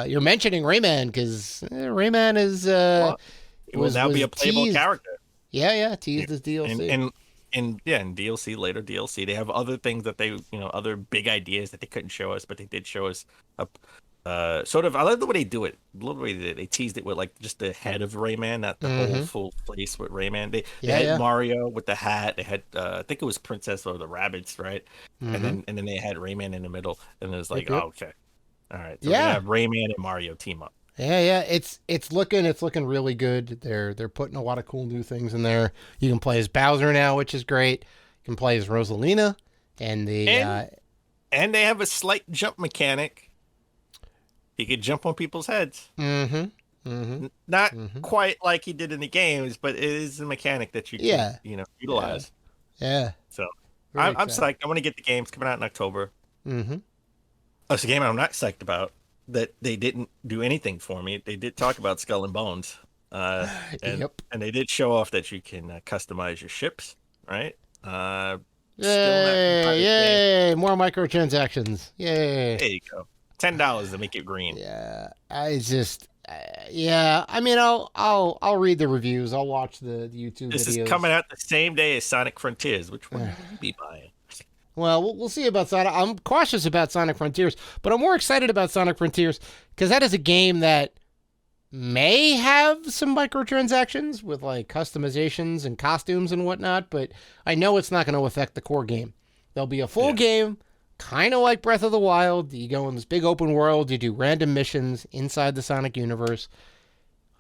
You're mentioning Rayman because Rayman is it will now be a playable character. Yeah, teased as DLC. And DLC, later DLC, they have other things that they, other big ideas that they couldn't show us, but they did show us sort of. I love the way they do it. I love the way they teased it with like just the head of Rayman, not the whole full face with Rayman. They had Mario with the hat. They had I think it was Princess or the Rabbids, right? And then they had Rayman in the middle, and it was like, oh, okay, all right. So we're gonna have Rayman and Mario team up. Yeah. It's looking really good. They're putting a lot of cool new things in there. You can play as Bowser now, which is great. You can play as Rosalina, and they have a slight jump mechanic. He could jump on people's heads. Not quite like he did in the games, but it is a mechanic that you can, utilize. Yeah. So I'm psyched. I want to get the games coming out in October. It's a game I'm not psyched about. That they didn't do anything for me. They did talk about Skull and Bones, and they did show off that you can customize your ships, right? Yay! More microtransactions. Yay! There you go. $10 to make it green. Yeah, I just, I mean, I'll read the reviews. I'll watch the YouTube videos. This is coming out the same day as Sonic Frontiers. Which one will you be buying? Well, we'll see about Sonic. I'm cautious about Sonic Frontiers, but I'm more excited about Sonic Frontiers because that is a game that may have some microtransactions with like customizations and costumes and whatnot, but I know it's not going to affect the core game. There'll be a full game, kind of like Breath of the Wild. You go in this big open world, you do random missions inside the Sonic universe.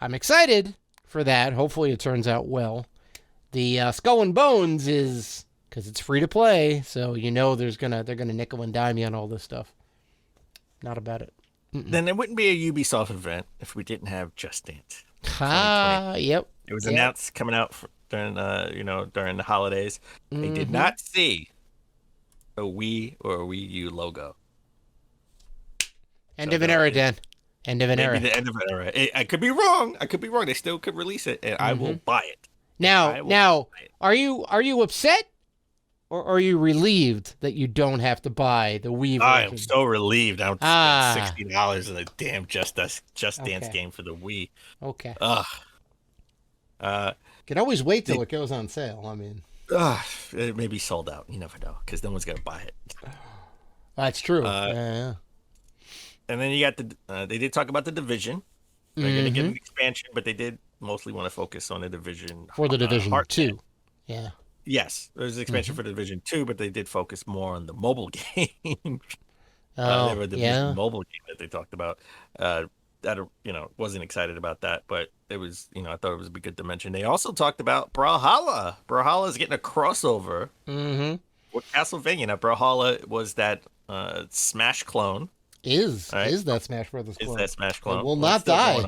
I'm excited for that. Hopefully it turns out well. The Skull and Bones is... because it's free to play, so they're gonna nickel and dime you on all this stuff. Not about it. Then it wouldn't be a Ubisoft event if we didn't have Just Dance. Yep. It was announced coming out during the holidays. They did not see a Wii or a Wii U logo. End of an era, Dan. End of an era. The end of an era. I could be wrong. They still could release it, and I will buy it. Now, are you upset? Or are you relieved that you don't have to buy the Wii version? I am so relieved. I'm spending $60 on a damn Just Dance game for the Wii. Okay. Ugh. Can always wait till it goes on sale. I mean, it may be sold out. You never know, because no one's gonna buy it. That's true. Yeah. And then you got they did talk about the Division. They're gonna get an expansion, but they did mostly want to focus on the Division for the Division 2. Yeah. Yes, there's an expansion for Division 2, but they did focus more on the mobile game. The Division mobile game that they talked about. Wasn't excited about that, but it was, I thought it was a good to mention. They also talked about Brawlhalla. Brawlhalla is getting a crossover with Castlevania. Now, Brawlhalla was that Smash clone. Is that Smash Brothers clone? Is that Smash clone? It will not die.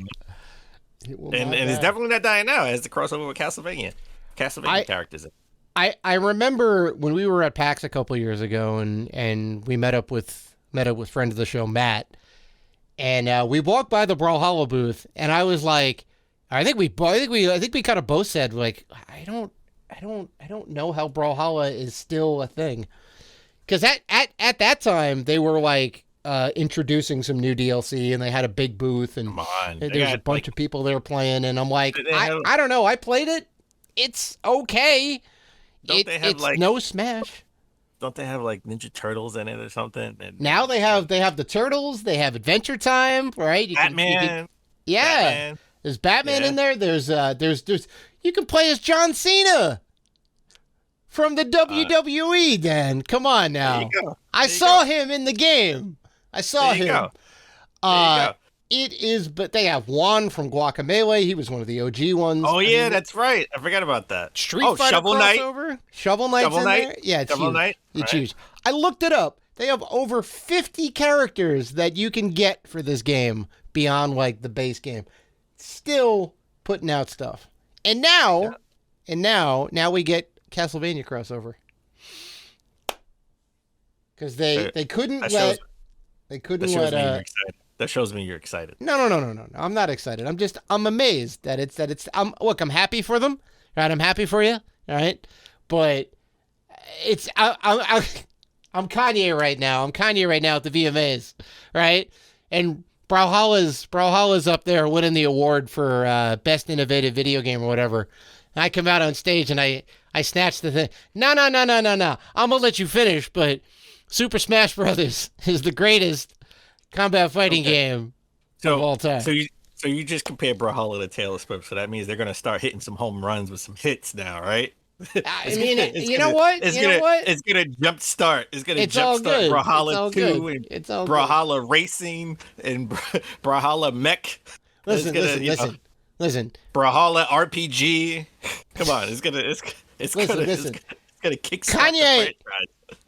And it's definitely not dying now. It has the crossover with Castlevania. Castlevania characters. I remember when we were at PAX a couple years ago, and we met up with friend of the show Matt, and we walked by the Brawlhalla booth, and I was like, I think we kind of both said like, I don't know how Brawlhalla is still a thing, because at that time they were like introducing some new DLC, and they had a big booth, and there's a bunch of people there playing, and I'm like, I don't know, I played it, it's okay. It's no Smash. Don't they have like Ninja Turtles in it or something? Now they have the Turtles. They have Adventure Time, right? Batman. Batman. There's Batman in there. There's you can play as John Cena from the WWE. Dan, come on now. There you go. I saw him in the game. I saw him. There you go. It is, but they have Juan from Guacamelee. He was one of the OG ones. Oh yeah, that's right. I forgot about that. Street Fighter Shovel Knight. crossover. Shovel Knight's Shovel in Knight. there. Yeah, it's Shovel huge. Knight. It's Right. huge. I looked it up. They have over 50 characters that you can get for this game beyond like the base game. Still putting out stuff. And now, now we get Castlevania crossover. Because they couldn't That let. shows- They couldn't That shows me you're let. excited. That shows me you're excited. No. I'm not excited. I'm amazed that it's. I'm happy for them. Right. I'm happy for you. All right. But it's. I'm Kanye right now. I'm Kanye right now at the VMAs. Right. And Brawlhalla's up there winning the award for best innovative video game or whatever. And I come out on stage and I snatch the thing. No. I'm gonna let you finish, but Super Smash Brothers is the greatest combat fighting game of all time. So you just compare Brawlhalla to Taylor Swift, so that means they're gonna start hitting some home runs with some hits now, right? I mean, you know what? It's gonna jumpstart. It's gonna jumpstart Brawlhalla 2 and Brawlhalla Racing and Brawlhalla Mech. Listen. Brawlhalla RPG. Come on, it's gonna kickstart the franchise.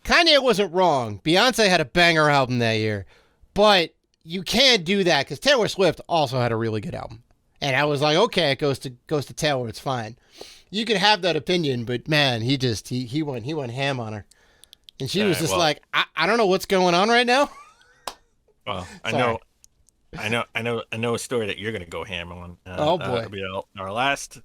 Kanye wasn't wrong. Beyonce had a banger album that year, but you can't do that because Taylor Swift also had a really good album, and I was like, okay, it goes to Taylor, it's fine. You could have that opinion, but man, he went ham on her, and she was just like, I don't know what's going on right now. Well, I know a story that you're gonna go ham on. Oh boy, it'll be our last.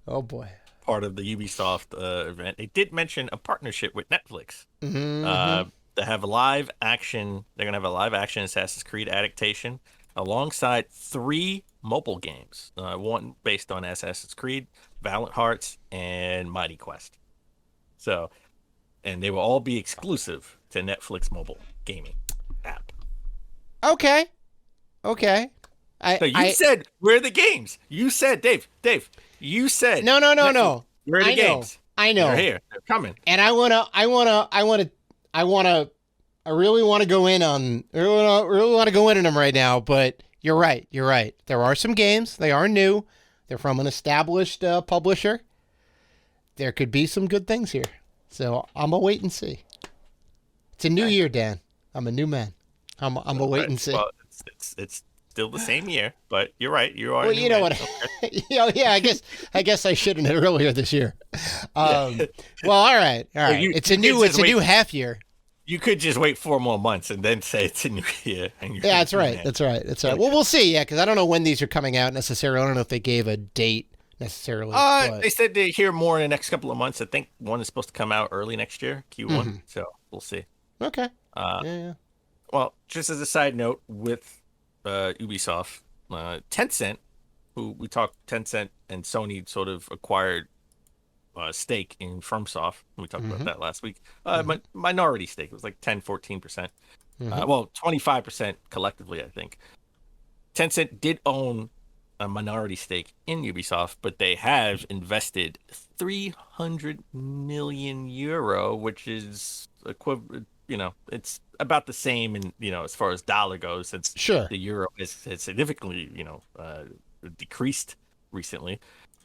Oh boy. Part of the Ubisoft event. They did mention a partnership with Netflix. Mm-hmm. They have a live action. They're gonna have a live action Assassin's Creed adaptation alongside 3 mobile games. One based on Assassin's Creed, Valiant Hearts, and Mighty Quest. So, and they will all be exclusive to Netflix mobile gaming app. Okay. So you said where are the games? You said Dave. You said no. Where are the games? I know. They're here. They're coming. And I really want to go in on them right now. But you're right. There are some games. They are new. They're from an established publisher. There could be some good things here. So I'm gonna wait and see. It's a new year, Dan. I'm a new man. I'm gonna wait and see. Well, it's still the same year, but you're right. You are. Well, you know what? Yeah. I guess I shouldn't have earlier this year. Well, all right. It's a new half year. You could just wait 4 more months and then say it's a new year. And yeah, that's right. That's right. Well, we'll see. Yeah, because I don't know when these are coming out necessarily. I don't know if they gave a date necessarily. They said they hear more in the next couple of months. I think one is supposed to come out early next year, Q1. Mm-hmm. So we'll see. Okay. Yeah. Well, just as a side note with Ubisoft, Tencent, who we talked, Tencent and Sony sort of acquired stake in FromSoft. We talked about that last week. Minority stake. It was like 10-14%. Well, 25% collectively, I think. Tencent did own a minority stake in Ubisoft, but they have invested 300 million euro, which is equivalent. It's about the same as far as dollar goes, since the euro has significantly, decreased recently.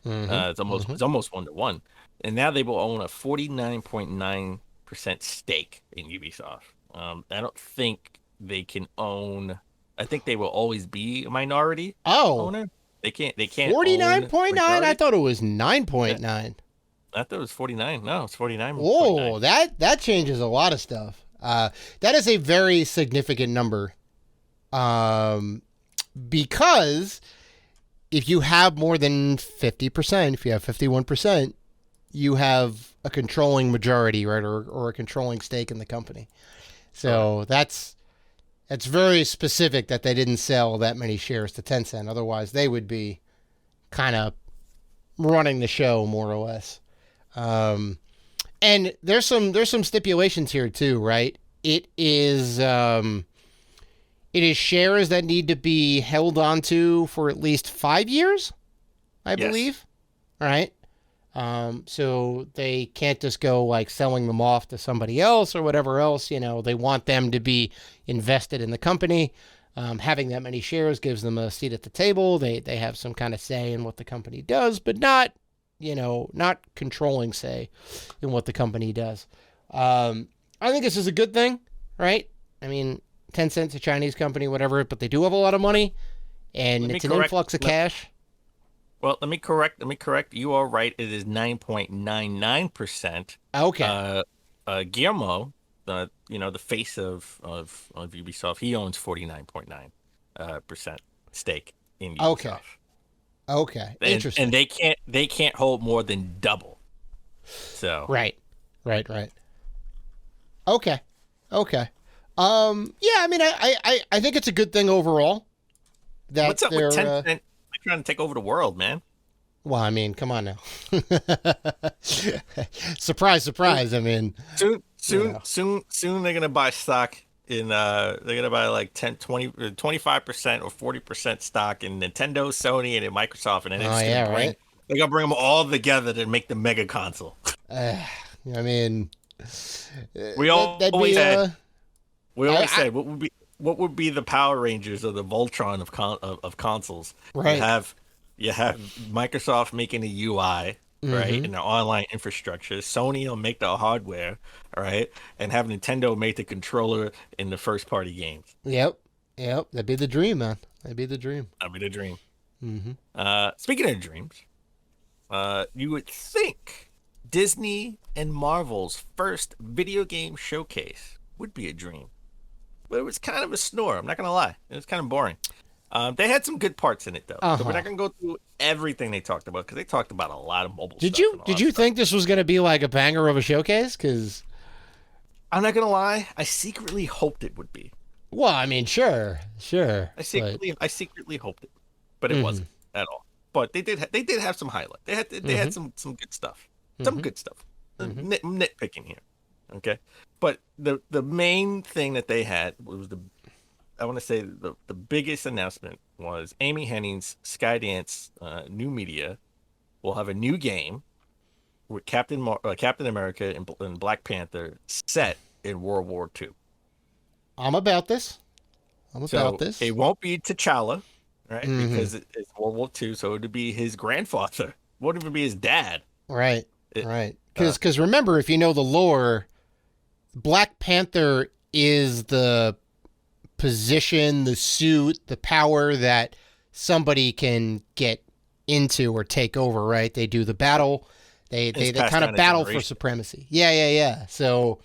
It's almost 1-to-1. And now they will own a 49.9% stake in Ubisoft. I don't think they can own. I think they will always be a minority owner. They can't. 49.9. I thought it was 9.9. I thought it was 49. No, it's 49. Whoa, that changes a lot of stuff. That is a very significant number. Because if you have more than 50%, if you have 51%, you have a controlling majority, right, or a controlling stake in the company. So that's very specific that they didn't sell that many shares to Tencent. Otherwise, they would be kind of running the show more or less. And there's some stipulations here too, right? It is shares that need to be held onto for at least 5 years, I believe. Right? So they can't just go like selling them off to somebody else or whatever else. They want them to be invested in the company. Having that many shares gives them a seat at the table. They have some kind of say in what the company does, but not, not controlling say in what the company does. I think this is a good thing, right? I mean, Tencent's a Chinese company, whatever, but they do have a lot of money, and it's an influx of cash. Well, let me correct. You are right. It is 9.99%. Okay. Guillermo, the face of Ubisoft, he owns 49.9% stake in Ubisoft. Okay. Interesting. And they can't hold more than double. So right. Okay. Yeah, I mean, I think it's a good thing overall. What's up with Tencent? They're trying to take over the world, man. Well, I mean, come on now. Surprise. I mean, soon they're gonna buy stock in. They're gonna buy like 10, 20, 25% or 40% stock in Nintendo, Sony, and in Microsoft, and then they're gonna bring them all together to make the mega console. I mean, we always said what would be the Power Rangers or the Voltron of consoles? Right. You have Microsoft making the UI, right, and the online infrastructure. Sony will make the hardware, right, and have Nintendo make the controller in the first-party games. Yep. That'd be the dream, man. That'd be the dream. Speaking of dreams, you would think Disney and Marvel's first video game showcase would be a dream. But it was kind of a snore. I'm not going to lie. It was kind of boring. They had some good parts in it, though. So we're not going to go through everything they talked about, because they talked about a lot of mobile stuff. Did you think this was going to be like a banger of a showcase? Because I'm not going to lie. I secretly hoped it would be. Well, I mean, sure. I secretly hoped it, but it wasn't at all. But they did have some highlights. They had some good stuff. Some good stuff. Nitpicking here. Okay. But the main thing that they had was the biggest announcement was Amy Hennig's Skydance new media will have a new game with Captain America and Black Panther set in World War II. I'm about this. It won't be T'Challa, right? Because it's World War II, so it would be his grandfather. It won't even be his dad. Right. Because remember, if you know the lore, Black Panther is the position, the suit, the power that somebody can get into or take over, right? They do the battle. They kind of battle for supremacy. Yeah. So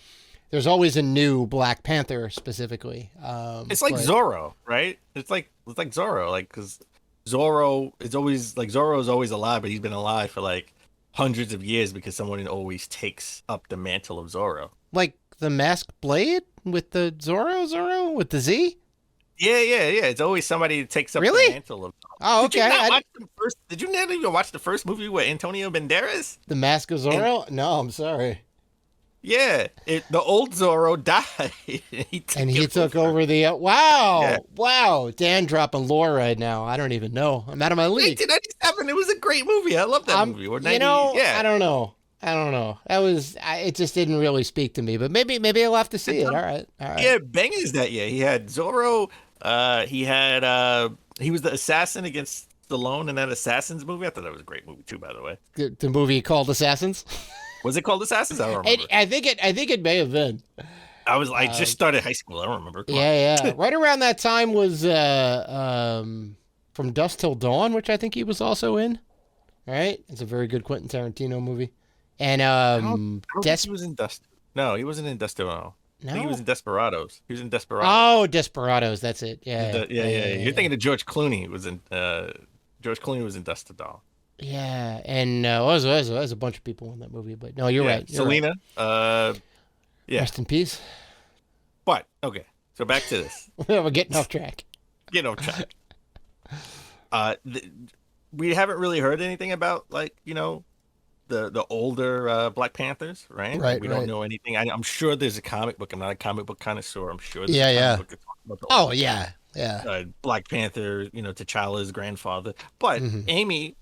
there's always a new Black Panther specifically. It's like Zorro, right? It's like Zorro, like, because Zorro is always alive, but he's been alive for like hundreds of years because someone always takes up the mantle of Zorro. Like the Masked Blade with the Zorro with the Z? Yeah. It's always somebody that takes up the mantle of Zorro. Oh, okay. Did you not even watch the first movie with Antonio Banderas? The Mask of Zorro? No, I'm sorry. Yeah, the old Zorro died. he took over the... Wow. Dan dropping lore right now. I don't even know. I'm out of my league. 1997, it was a great movie. I love that movie. I don't know. It just didn't really speak to me, but maybe I'll have to see it. All right. Yeah, bangers that year. He had Zorro. He was the assassin against Stallone in that Assassins movie. I thought that was a great movie too, by the way. The movie called Assassins? Was it called Assassins? I don't remember. I think it may have been. I just started high school. I don't remember. Yeah. Right around that time was From Dusk Till Dawn, which I think he was also in. Right? It's a very good Quentin Tarantino movie. And I don't think he was in Dust. No, he wasn't in Dust Till Dawn. No? I think he was in Desperados. He was in Desperados. Oh, Desperados. That's it. Yeah. You're thinking of George Clooney. George Clooney was in Dust Till Dawn. Yeah, and was a bunch of people in that movie, but no, you're right. Selena. Right. Rest in peace. But okay, so back to this. We're getting off track. We haven't really heard anything about the older Black Panthers, right? Right. We don't know anything. I'm sure there's a comic book. I'm not a comic book connoisseur. I'm sure. There's a comic book that talks about the older yeah. Black Panther, T'Challa's grandfather. But Amy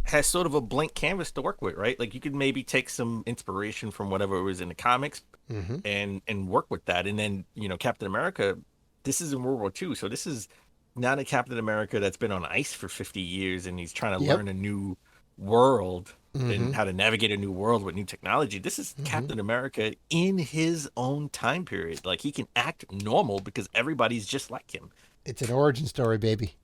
has sort of a blank canvas to work with, right? Like, you could maybe take some inspiration from whatever was in the comics and work with that. And then, Captain America this is in World War II, so this is not a Captain America that's been on ice for 50 years and he's trying to learn a new world and how to navigate a new world with new technology. This is Captain America in his own time period. Like, he can act normal because everybody's just like him. It's an origin story, baby.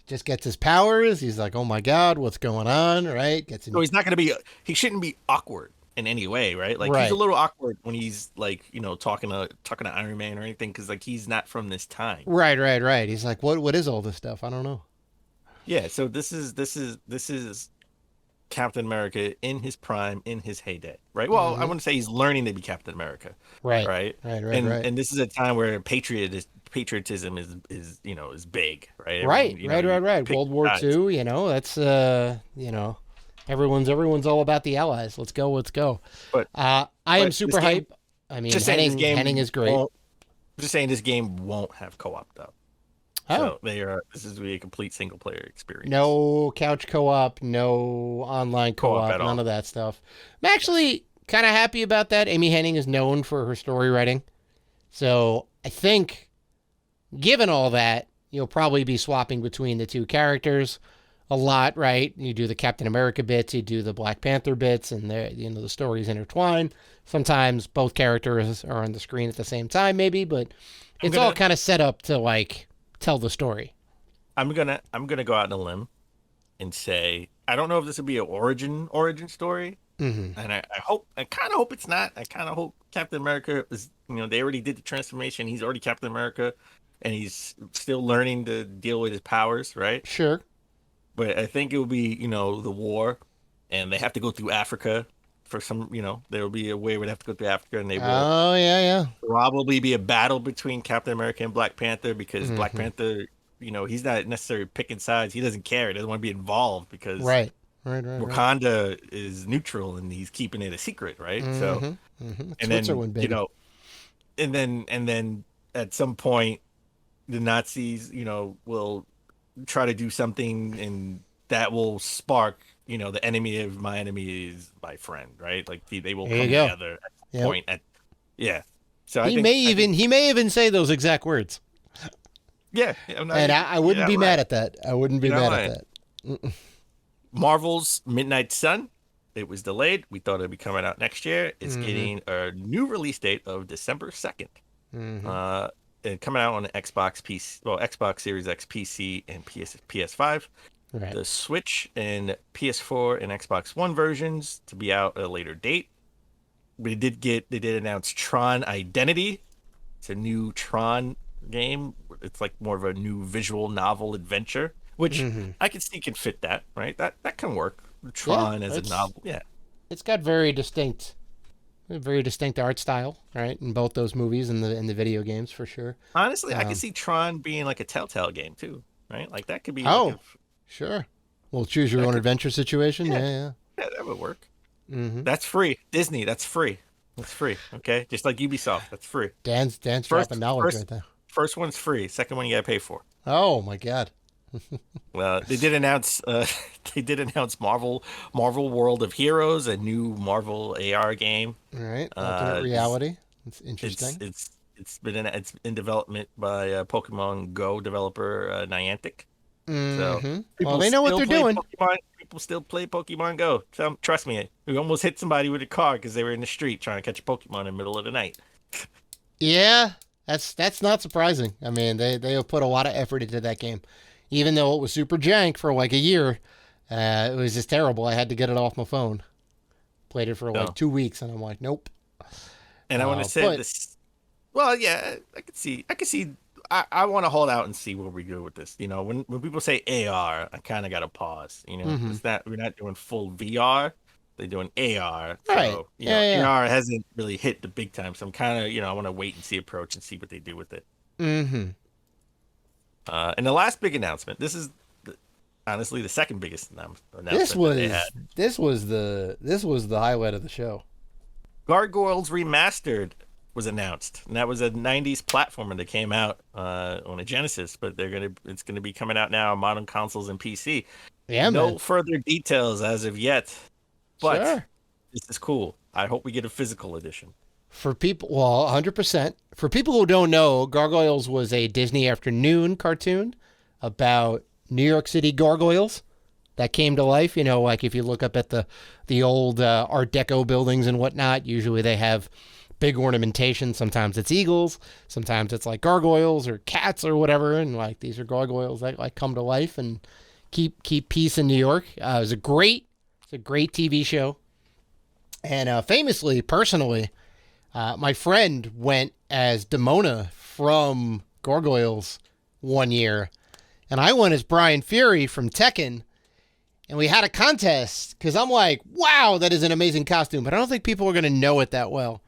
Just gets his powers. He's like, oh my God, what's going on? Right? So he's not going to be, he shouldn't be awkward in any way, right? Like, he's a little awkward when he's like, talking to Iron Man or anything, because like he's not from this time. Right. He's like, what is all this stuff? I don't know. Yeah, so this is Captain America in his prime, in his heyday, right? Well, I wouldn't say he's learning to be Captain America, right. And this is a time where patriotism is big, right? Right. World War II, that's everyone's all about the Allies. Let's go. But I am super hype. I mean, Henning is great. I'm just saying this game won't have co-op though. So this is a complete single player experience. No couch co-op, no online co-op, none of that stuff. I'm actually kind of happy about that. Amy Henning is known for her story writing. So I think, given all that, you'll probably be swapping between the two characters a lot, right? You do the Captain America bits, you do the Black Panther bits, and the stories intertwine. Sometimes both characters are on the screen at the same time, maybe, but it's all kind of set up to like tell the story. I'm gonna go out on a limb and say I don't know if this would be an origin story, and I kind of hope it's not. I kind of hope Captain America is, they already did the transformation. He's already Captain America, and he's still learning to deal with his powers, right? Sure. But I think it will be the war, and they have to go through Africa for some. There will be a way where they have to go through Africa, and they will. Oh yeah. Probably be a battle between Captain America and Black Panther, because Black Panther, he's not necessarily picking sides. He doesn't care. He doesn't want to be involved because Wakanda is neutral and he's keeping it a secret, right? So, and then and then at some point, the Nazis, will try to do something, and that will spark, the enemy of my enemy is my friend, right? Like they will come together at some point. So he may even say those exact words. Yeah, I wouldn't be mad at that. I wouldn't be mad at that. Marvel's Midnight Sun, it was delayed. We thought it'd be coming out next year. It's getting a new release date of December 2nd. And coming out on the Xbox Series X, PC, and PS5. Right. The Switch and PS4 and Xbox One versions to be out at a later date. They did announce Tron Identity. It's a new Tron game. It's like more of a new visual novel adventure, which I can see can fit that, right? That can work. Tron as a novel. Yeah. It's got very distinct art style, right? In both those movies and the video games for sure. Honestly, I can see Tron being like a Telltale game too, right? Like that could be sure. Well, choose your own adventure situation. Yeah, that would work. That's free. Disney, that's free. That's free. Okay, just like Ubisoft, that's free. Dan's dropping knowledge right there. First one's free. Second one you gotta pay for. Oh my God. Well, they did announce Marvel World of Heroes, a new Marvel AR game. All right, alternate reality. It's interesting. It's in development by Pokemon Go developer Niantic. So they know what they're doing. People still play Pokemon Go. So, trust me, we almost hit somebody with a car because they were in the street trying to catch a Pokemon in the middle of the night. Yeah, that's not surprising. I mean, they have put a lot of effort into that game. Even though it was super jank for like a year, it was just terrible. I had to get it off my phone. Played it for like 2 weeks, and I'm like, nope. And I want to say this. Well, yeah, I could see. I want to hold out and see where we go with this. When people say AR, I kind of got to pause. It's not, we're not doing full VR. They're doing AR. Right. So, AR hasn't really hit the big time. So I'm kind of, I want to wait and see approach and see what they do with it. And the last big announcement. This is honestly the second biggest announcement they had. This was the highlight of the show. Gargoyles Remastered was announced, and that was a 90s platformer that came out on a Genesis, but it's gonna be coming out now on modern consoles and PC. Yeah, no further details as of yet, but this is cool. I hope we get a physical edition. For people, well, 100%. For people who don't know, Gargoyles was a Disney Afternoon cartoon about New York City gargoyles that came to life. You know, like if you look up at the old Art Deco buildings and whatnot, usually they have big ornamentation. Sometimes it's eagles, sometimes it's like gargoyles or cats or whatever, and like these are gargoyles that like come to life and keep peace in New York. It was a great TV show, and famously, personally, my friend went as Demona from Gargoyles one year, and I went as Brian Fury from Tekken. And we had a contest because I'm like, wow, that is an amazing costume, but I don't think people are going to know it that well.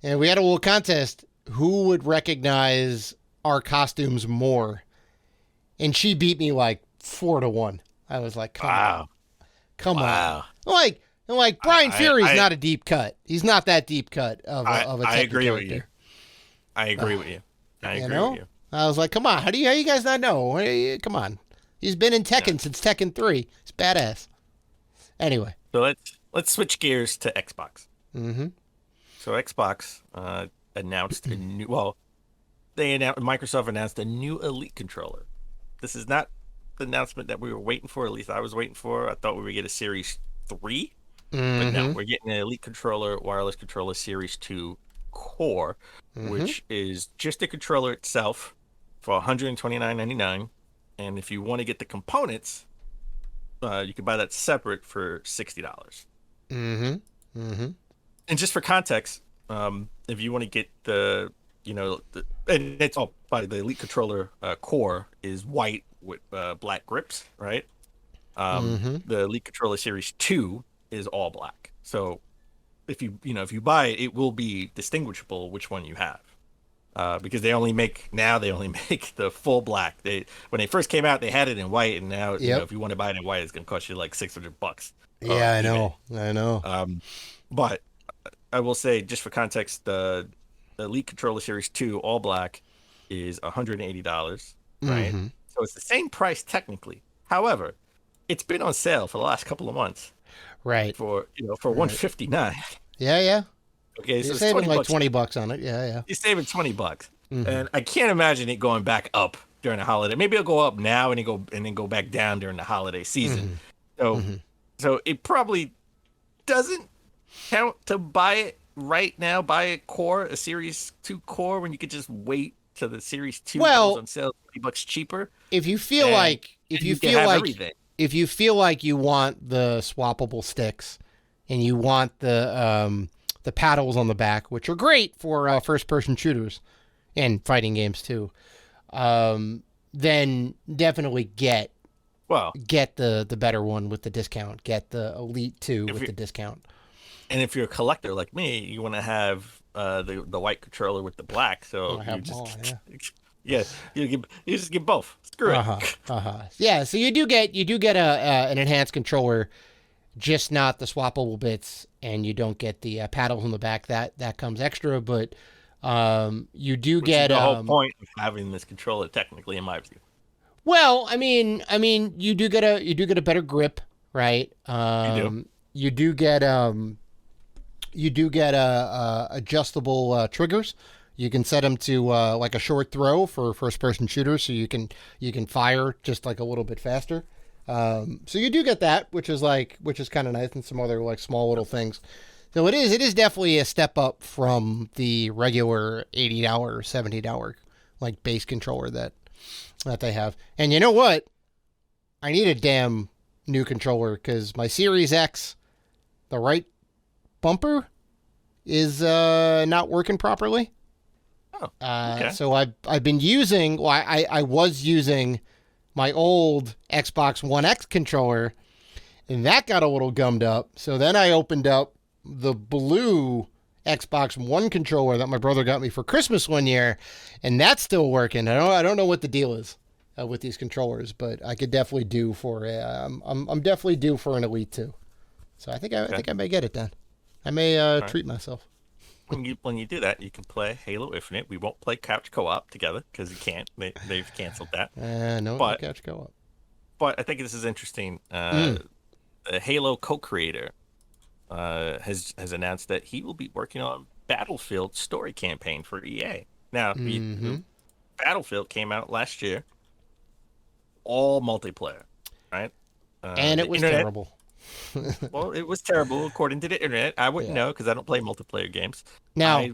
And we had a little contest, who would recognize our costumes more? And she beat me like 4-1. I was like, come on. I'm like Brian Fury's not a deep cut. He's not that deep cut of a Tekken I agree character. with you. I agree with you. I agree with you. I was like, come on, how do you guys not know? Come on. He's been in Tekken since Tekken 3. He's badass. Anyway. So let's switch gears to Xbox. Mm-hmm. So Xbox announced a new. Well, Microsoft announced a new Elite controller. This is not the announcement that we were waiting for. At least I was waiting for. I thought we would get a Series 3, but no, we're getting an Elite controller, wireless controller, Series 2 Core, which is just the controller itself for $129.99. And if you want to get the components, you can buy that separate for $60. And just for context, if you want to get and it's all by the Elite controller core is white with black grips, right? The Elite controller Series 2 is all black. So if you buy it, it will be distinguishable which one you have. Because they only make the full black. When they first came out, they had it in white, and now if you want to buy it in white, it's gonna cost you like $600. Yeah, I know. But I will say, just for context, the Elite Controller Series 2 all black is $180, right? So it's the same price technically. However, it's been on sale for the last couple of months, right? For $159. Yeah. Okay, so you're it's saving like $20 $20 on it. Yeah. You're saving $20, and I can't imagine it going back up during the holiday. Maybe it'll go up now and then go back down during the holiday season. So it probably doesn't count to buy it right now. Buy a Series 2 Core when you could just wait till the Series 2 goes on sale $20 cheaper. If you feel like you feel like you want the swappable sticks and you want the paddles on the back, which are great for first-person shooters and fighting games too, then definitely get the better one with the discount. Get the Elite 2 with the discount. And if you're a collector like me, you want to have the white controller with the black. So you just get both. Screw it. Yeah, so you do get an enhanced controller, just not the swappable bits, and you don't get the paddles on the back. That comes extra, but you do get the whole point of having this controller, technically, in my view. Well, I mean, you do get a better grip, right? You do get adjustable triggers. You can set them to like a short throw for first-person shooters, so you can fire just like a little bit faster. So you do get that, which is kind of nice, and some other like small little things. So it is definitely a step up from the regular $80, $70 like base controller that they have. And you know what? I need a damn new controller because my Series X, the right bumper, is not working properly. Oh, okay. So I've been using. Well, I was using my old Xbox One X controller, and that got a little gummed up. So then I opened up the blue Xbox One controller that my brother got me for Christmas one year, and that's still working. I don't know what the deal is with these controllers, but I could definitely do for I'm definitely due for an Elite 2. So I think I may get it then. I may treat myself. When you do that, you can play Halo Infinite. We won't play couch co-op together because you can't. They've canceled that. No couch co-op. But I think this is interesting. The Halo co-creator has announced that he will be working on Battlefield story campaign for EA. Now, Battlefield came out last year, all multiplayer, right? And it was terrible. Well, it was terrible according to the internet. I wouldn't know because I don't play multiplayer games. Now,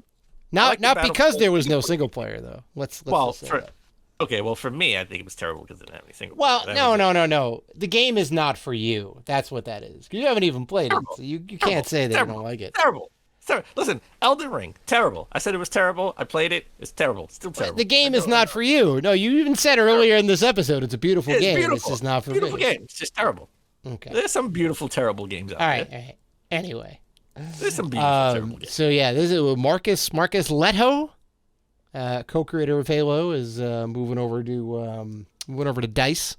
not because there was no single player though. Let's just say that. Okay, well, for me, I think it was terrible because it didn't have any single Well, player. no. The game is not for you. That's what that is. You haven't even played it, so you can't say that you don't like it. Terrible. Listen, Elden Ring, terrible. I said it was terrible. I played it. It's terrible. Still terrible. The game is not for you. No, you even said earlier in this episode it's a beautiful game. Beautiful. It's just not for beautiful me. Game. It's just terrible. Okay. There's some beautiful, terrible games out there. All right. Anyway. There's some beautiful, terrible games. So yeah, this is Marcus Letho, co-creator of Halo, is moving over to DICE,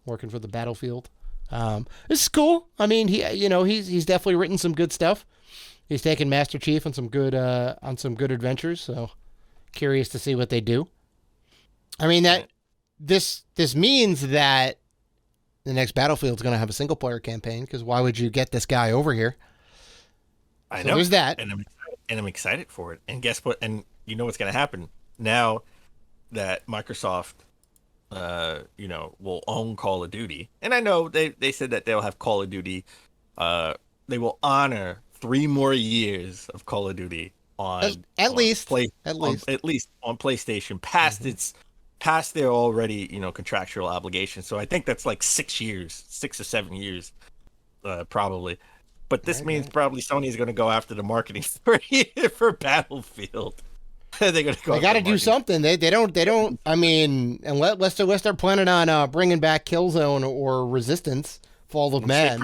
working for the Battlefield. This is cool. I mean, he's definitely written some good stuff. He's taken Master Chief on some good adventures. So curious to see what they do. I mean that this means that the next Battlefield's going to have a single player campaign, because why would you get this guy over here? I know. There's that. And I'm excited for it. And guess what? And you know what's going to happen now that Microsoft, will own Call of Duty. And I know they said that they'll have Call of Duty. They will honor 3 more years of Call of Duty on at least on PlayStation past their already contractual obligation. So I think that's like 6 years, 6 or 7 years, probably. But this means probably Sony's going to go after the marketing for Battlefield. They're going to go. They got to do something. They don't. I mean, unless they're planning on bringing back Killzone or Resistance, Fall of Man.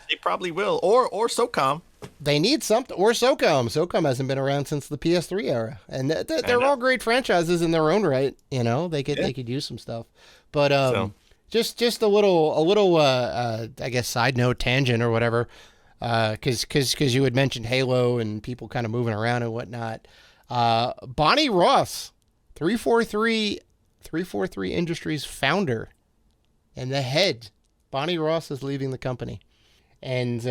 They probably will, or SOCOM. They need something, or SOCOM. SOCOM hasn't been around since the PS3 era, and they're all great franchises in their own right. They could use some stuff, but just a little I guess side note, tangent or whatever, because you had mentioned Halo and people kind of moving around and whatnot. Bonnie Ross, 343 Industries founder and the head, Bonnie Ross is leaving the company, and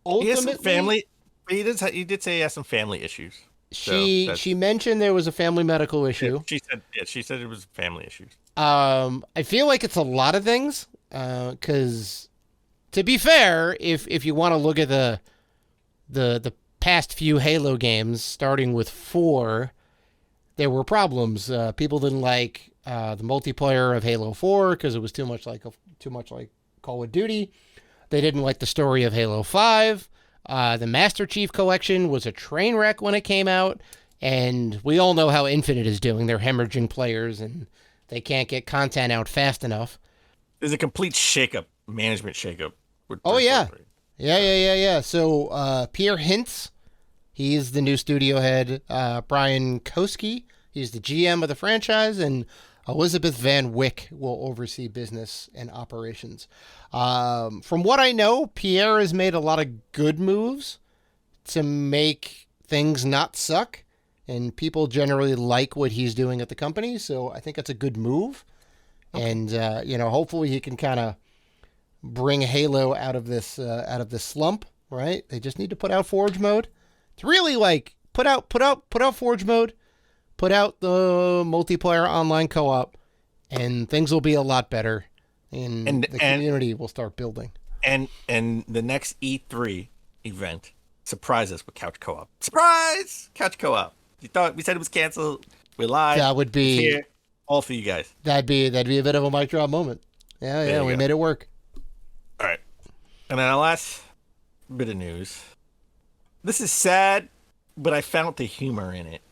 ultimately, he has some family. He did say he has some family issues. She mentioned there was a family medical issue. Yeah, she said it was family issues. I feel like it's a lot of things. Because to be fair, if you want to look at the past few Halo games, starting with 4, there were problems. People didn't like the multiplayer of Halo 4 because it was too much like Call of Duty. They didn't like the story of Halo 5. The Master Chief Collection was a train wreck when it came out, and we all know how Infinite is doing. They're hemorrhaging players, and they can't get content out fast enough. There's a complete management shakeup. Oh, yeah. Yeah. So Pierre Hintz, he's the new studio head. Brian Koski, he's the GM of the franchise, and Elizabeth Van Wyck will oversee business and operations. From what I know, Pierre has made a lot of good moves to make things not suck, and people generally like what he's doing at the company, so I think that's a good move. Okay. And hopefully he can kind of bring Halo out of this slump, right? They just need to put out Forge mode. It's really like put out Forge mode, put out the multiplayer online co-op, and things will be a lot better. And the community will start building. And the next E3 event, surprise us with couch co-op. Surprise! Couch co-op. You thought we said it was canceled. We're live. That would be here, all for you guys. That'd be a bit of a mic drop moment. Yeah, we made it work. All right. And then our last bit of news. This is sad, but I found the humor in it.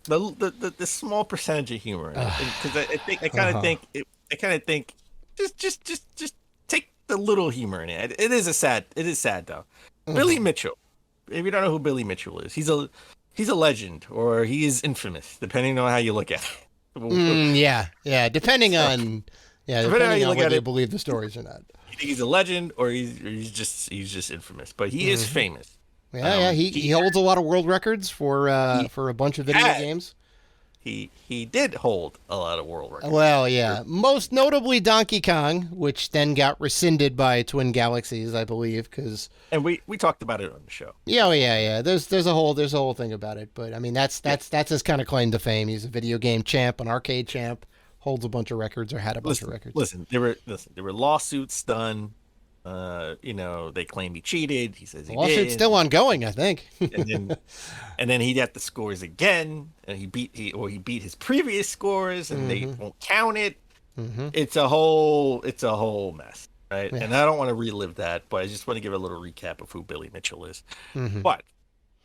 The small percentage of humor in it, because I kind of think. Just take the little humor in it. It is sad though. Mm-hmm. Billy Mitchell. If you don't know who Billy Mitchell is, he's a legend, or he is infamous, depending on how you look at it. Yeah. Depending on whether you believe the stories or not. You think he's a legend, or he's just infamous, but he is famous. Yeah. He holds a lot of world records for a bunch of video games. he did hold a lot of world records. Well, yeah. Most notably Donkey Kong, which then got rescinded by Twin Galaxies, I believe, because. And we talked about it on the show. Yeah, yeah. There's a whole thing about it, but I mean that's his kind of claim to fame. He's a video game champ, an arcade champ, holds a bunch of records or had a bunch of records. Listen, there were lawsuits done. They claim he cheated. He says he lawsuit's did. Still ongoing, I think. and then he got the scores again, and he beat his previous scores, and they won't count it. Mm-hmm. It's a whole mess, right? Yeah. And I don't want to relive that, but I just want to give a little recap of who Billy Mitchell is. Mm-hmm. But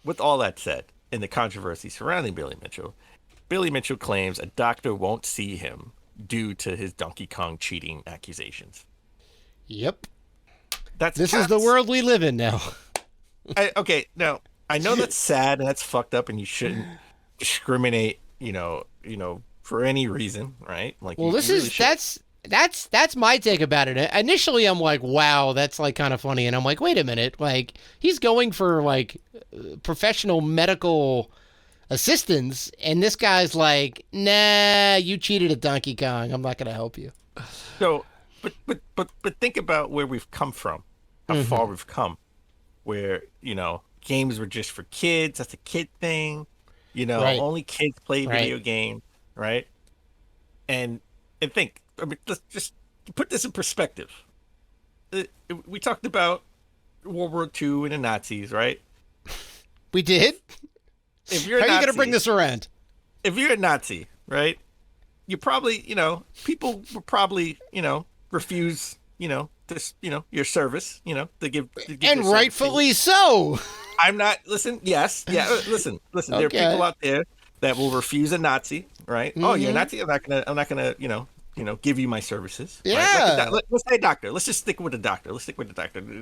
with all that said, in the controversy surrounding Billy Mitchell claims a doctor won't see him due to his Donkey Kong cheating accusations. Yep. This is the world we live in now. Okay, now I know that's sad and that's fucked up, and you shouldn't discriminate, for any reason, right? Like, well, that's my take about it. Initially, I'm like, wow, that's like kind of funny, and I'm like, wait a minute, like he's going for like professional medical assistance, and this guy's like, nah, you cheated at Donkey Kong. I'm not gonna help you. So, but think about where we've come from. How far we've come, where, games were just for kids. That's a kid thing. Right. Only kids play video games, right? And think, let's just put this in perspective. We talked about World War II and the Nazis, right? We did? If you're How are you going to bring this around? If you're a Nazi, right, you probably, people would probably, refuse, your service, to give and rightfully so. I'm not. Listen. Yes. Yeah. Listen. Okay. There are people out there that will refuse a Nazi, right? Mm-hmm. Oh, you're a Nazi. I'm not gonna, give you my services. Yeah. Right? Let's say a doctor. Let's just stick with the doctor.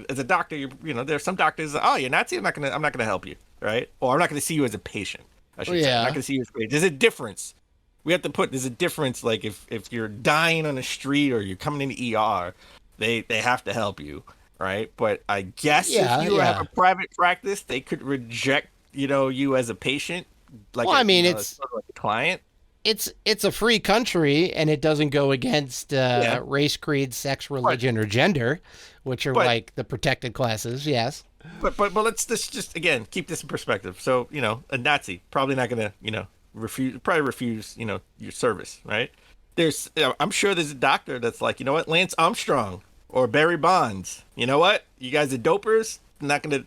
As a doctor, there are some doctors. Oh, you're a Nazi. I'm not gonna help you, right? Or I'm not gonna see you as a patient. I should say. I'm not gonna see you as a patient. There's a difference. We have to there's a difference. Like if you're dying on the street or you're coming in the ER. They have to help you, right? But I guess if you have a private practice, they could reject, you as a patient. Like, it's sort of like a client. It's a free country, and it doesn't go against race, creed, sex, religion, or gender, which are like the protected classes. Yes. But let's just again keep this in perspective. So a Nazi probably not gonna refuse your service, right? I'm sure there's a doctor that's like, Lance Armstrong or Barry Bonds. You know what? You guys are dopers. I'm gonna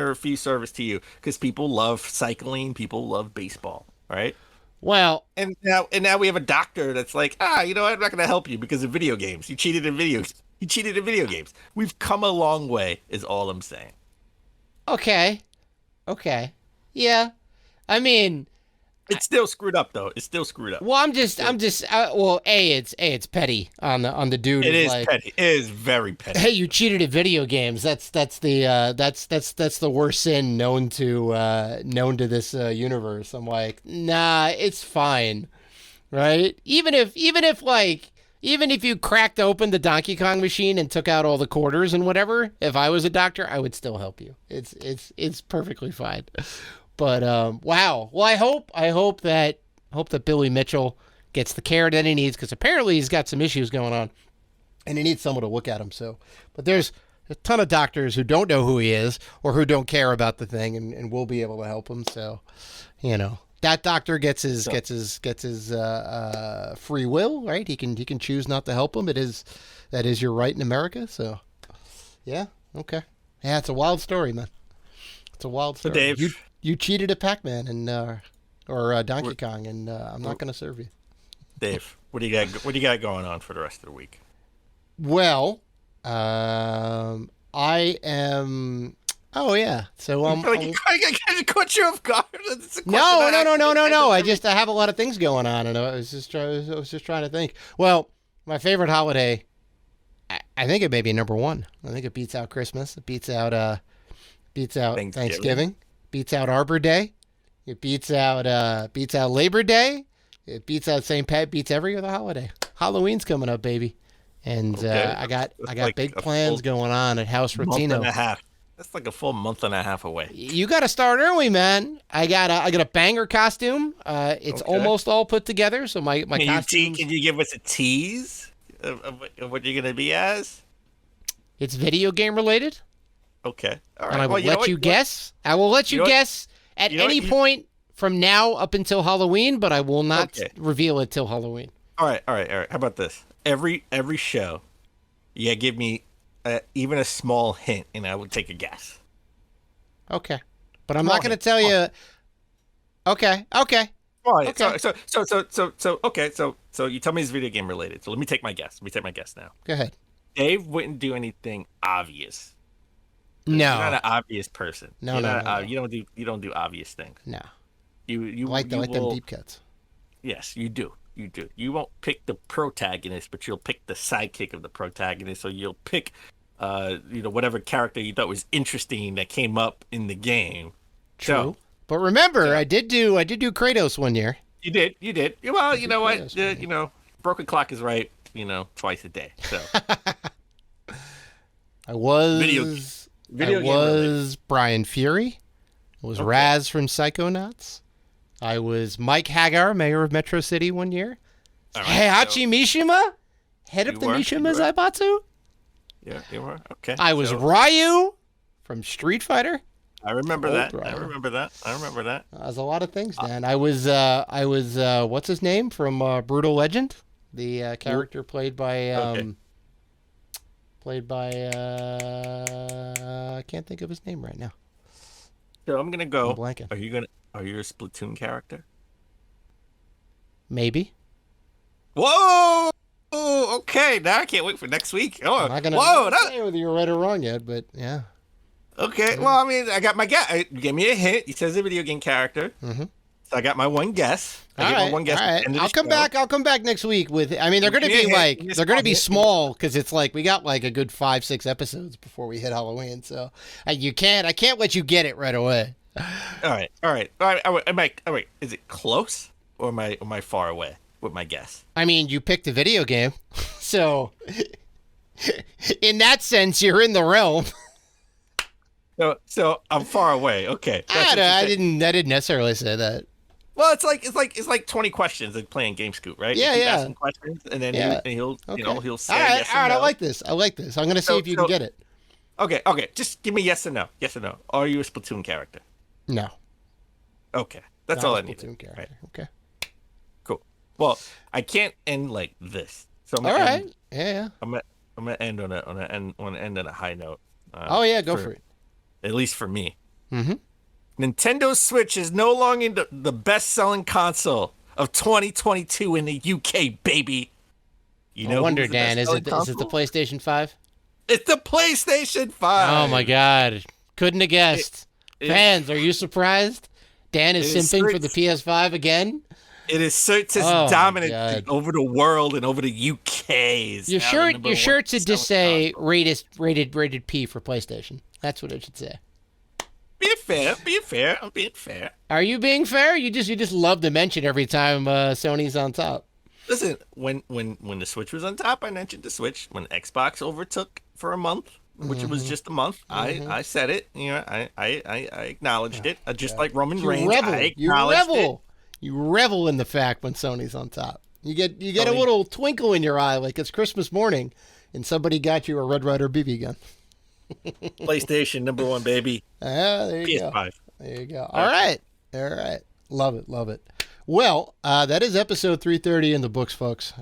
refuse service to you because people love cycling, people love baseball, right? Well, and now we have a doctor that's like, I'm not gonna help you because of video games. You cheated in video games. We've come a long way, is all I'm saying. Okay, yeah. I mean. It's still screwed up, though. It's still screwed up. Well, it's petty on the dude. It is petty. It is very petty. Hey, you cheated at video games. That's the worst sin known to this universe. I'm like, nah, it's fine, right? Even if you cracked open the Donkey Kong machine and took out all the quarters and whatever, if I was a doctor, I would still help you. It's perfectly fine. But wow. Well, I hope that Billy Mitchell gets the care that he needs, because apparently he's got some issues going on, and he needs someone to look at him. So, but there's a ton of doctors who don't know who he is or who don't care about the thing, and will be able to help him. So, that doctor gets his free will, right? He can choose not to help him. That is your right in America. So, yeah, okay, yeah, it's a wild story, man. It's a wild story. So Dave, you cheated at Pac-Man and or Donkey Kong, and I'm not going to serve you. Dave, what do you got? What do you got going on for the rest of the week? Well, I am. Oh yeah, so I caught you off guard. No. I have a lot of things going on, and I was just trying to think. Well, my favorite holiday, I think it may be number one. I think it beats out Christmas. It beats out Thanksgiving. Beats out Arbor Day. It beats out Labor Day. It beats out St. Pat. Beats every other holiday. Halloween's coming up, baby, and I got big plans going on at House Rotino. Month and a half. That's like a full month and a half away. You got to start early, man. I got a banger costume. It's almost all put together. So my costume. Can you give us a tease of what you're gonna be as? It's video game related. Okay. All right. And I will let you guess. I will let you guess at any point from now up until Halloween, but I will not reveal it till Halloween. All right. How about this? Every show, give me even a small hint, and I will take a guess. Okay, but I'm not going to tell you. Okay. All right. Okay. So you tell me it's video game related. So let me take my guess. Now. Go ahead. Dave wouldn't do anything obvious. No, you're not an obvious person. No. You don't do obvious things. No. You like them deep cuts. Yes, you do. You won't pick the protagonist, but you'll pick the sidekick of the protagonist. So you'll pick, whatever character you thought was interesting that came up in the game. True. So, but remember, I did do Kratos one year. You did. Well, you know what? Broken clock is right. Twice a day. So I was video game was Brian Fury. I was Raz from Psychonauts. I was Mike Hagar, mayor of Metro City one year. Right, Heihachi Mishima, head of the Mishima Zaibatsu. Yeah, you were. Okay. I was Ryu from Street Fighter. I remember that. Ryu. I remember that. That was a lot of things, Dan. I was what's his name from Brutal Legend? The character played by I can't think of his name right now. So I'm gonna go. I'm blanking. Are you a Splatoon character? Maybe. Whoa! Okay, now I can't wait for next week. Oh, I'm not gonna say whether you're right or wrong yet, but yeah. Okay, well, I mean, I got my guess. You gave me a hint. He says a video game character. Mm-hmm. So I got my one guess. All right. I'll come back next week with. I mean, they're going to be they're going to be small because it's like we got like a good 5-6 episodes before we hit Halloween. So I can't let you get it right away. All right. Is it close or am I far away with my guess? I mean, you picked a video game, so in that sense, you're in the realm. So I'm far away. Okay. I didn't necessarily say that. Well, it's like 20 questions like playing Game Scoop, right? Yeah, you keep asking questions, and then he'll say yes or no. I like this. I'm going to see if you can get it. Okay. Just give me yes or no. Yes or no. Are you a Splatoon character? No. Okay. That's all I need. Splatoon character. Right. Okay. Cool. Well, I can't end like this. So I'm gonna end on a high note. Go for it. At least for me. Mm-hmm. Nintendo Switch is no longer the best-selling console of 2022 in the UK, baby. No wonder, Dan. Is it the PlayStation 5? It's the PlayStation 5. Oh my God! Couldn't have guessed. Fans, are you surprised? Dan is simping for the PS5 again. It is certain dominant over the world and over the UK. Your shirt should just say rated P for PlayStation. That's what it should say. Being fair. I'm being fair. Are you being fair? You just love to mention every time Sony's on top. Listen, when the Switch was on top, I mentioned the Switch. When Xbox overtook for a month, which was just a month, I said it. I acknowledged it. Just like Roman Reigns, I acknowledged it. You revel in the fact when Sony's on top. You get a little twinkle in your eye like it's Christmas morning, and somebody got you a Red Ryder BB gun. PlayStation #1, baby. There you PS5. go. There you go. All right. Love it. Well, that is episode 330 in the books, folks.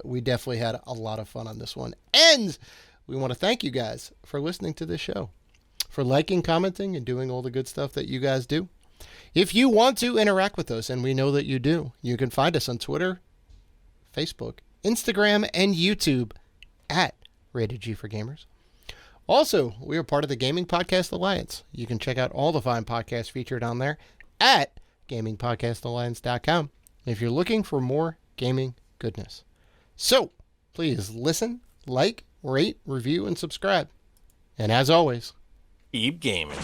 We definitely had a lot of fun on this one. And we want to thank you guys for listening to this show, for liking, commenting, and doing all the good stuff that you guys do. If you want to interact with us, and we know that you do, you can find us on Twitter, Facebook, Instagram, and YouTube at Rated G for Gamers. Also, we are part of the Gaming Podcast Alliance. You can check out all the fine podcasts featured on there at gamingpodcastalliance.com if you're looking for more gaming goodness. So, please listen, like, rate, review, and subscribe. And as always, keep gaming.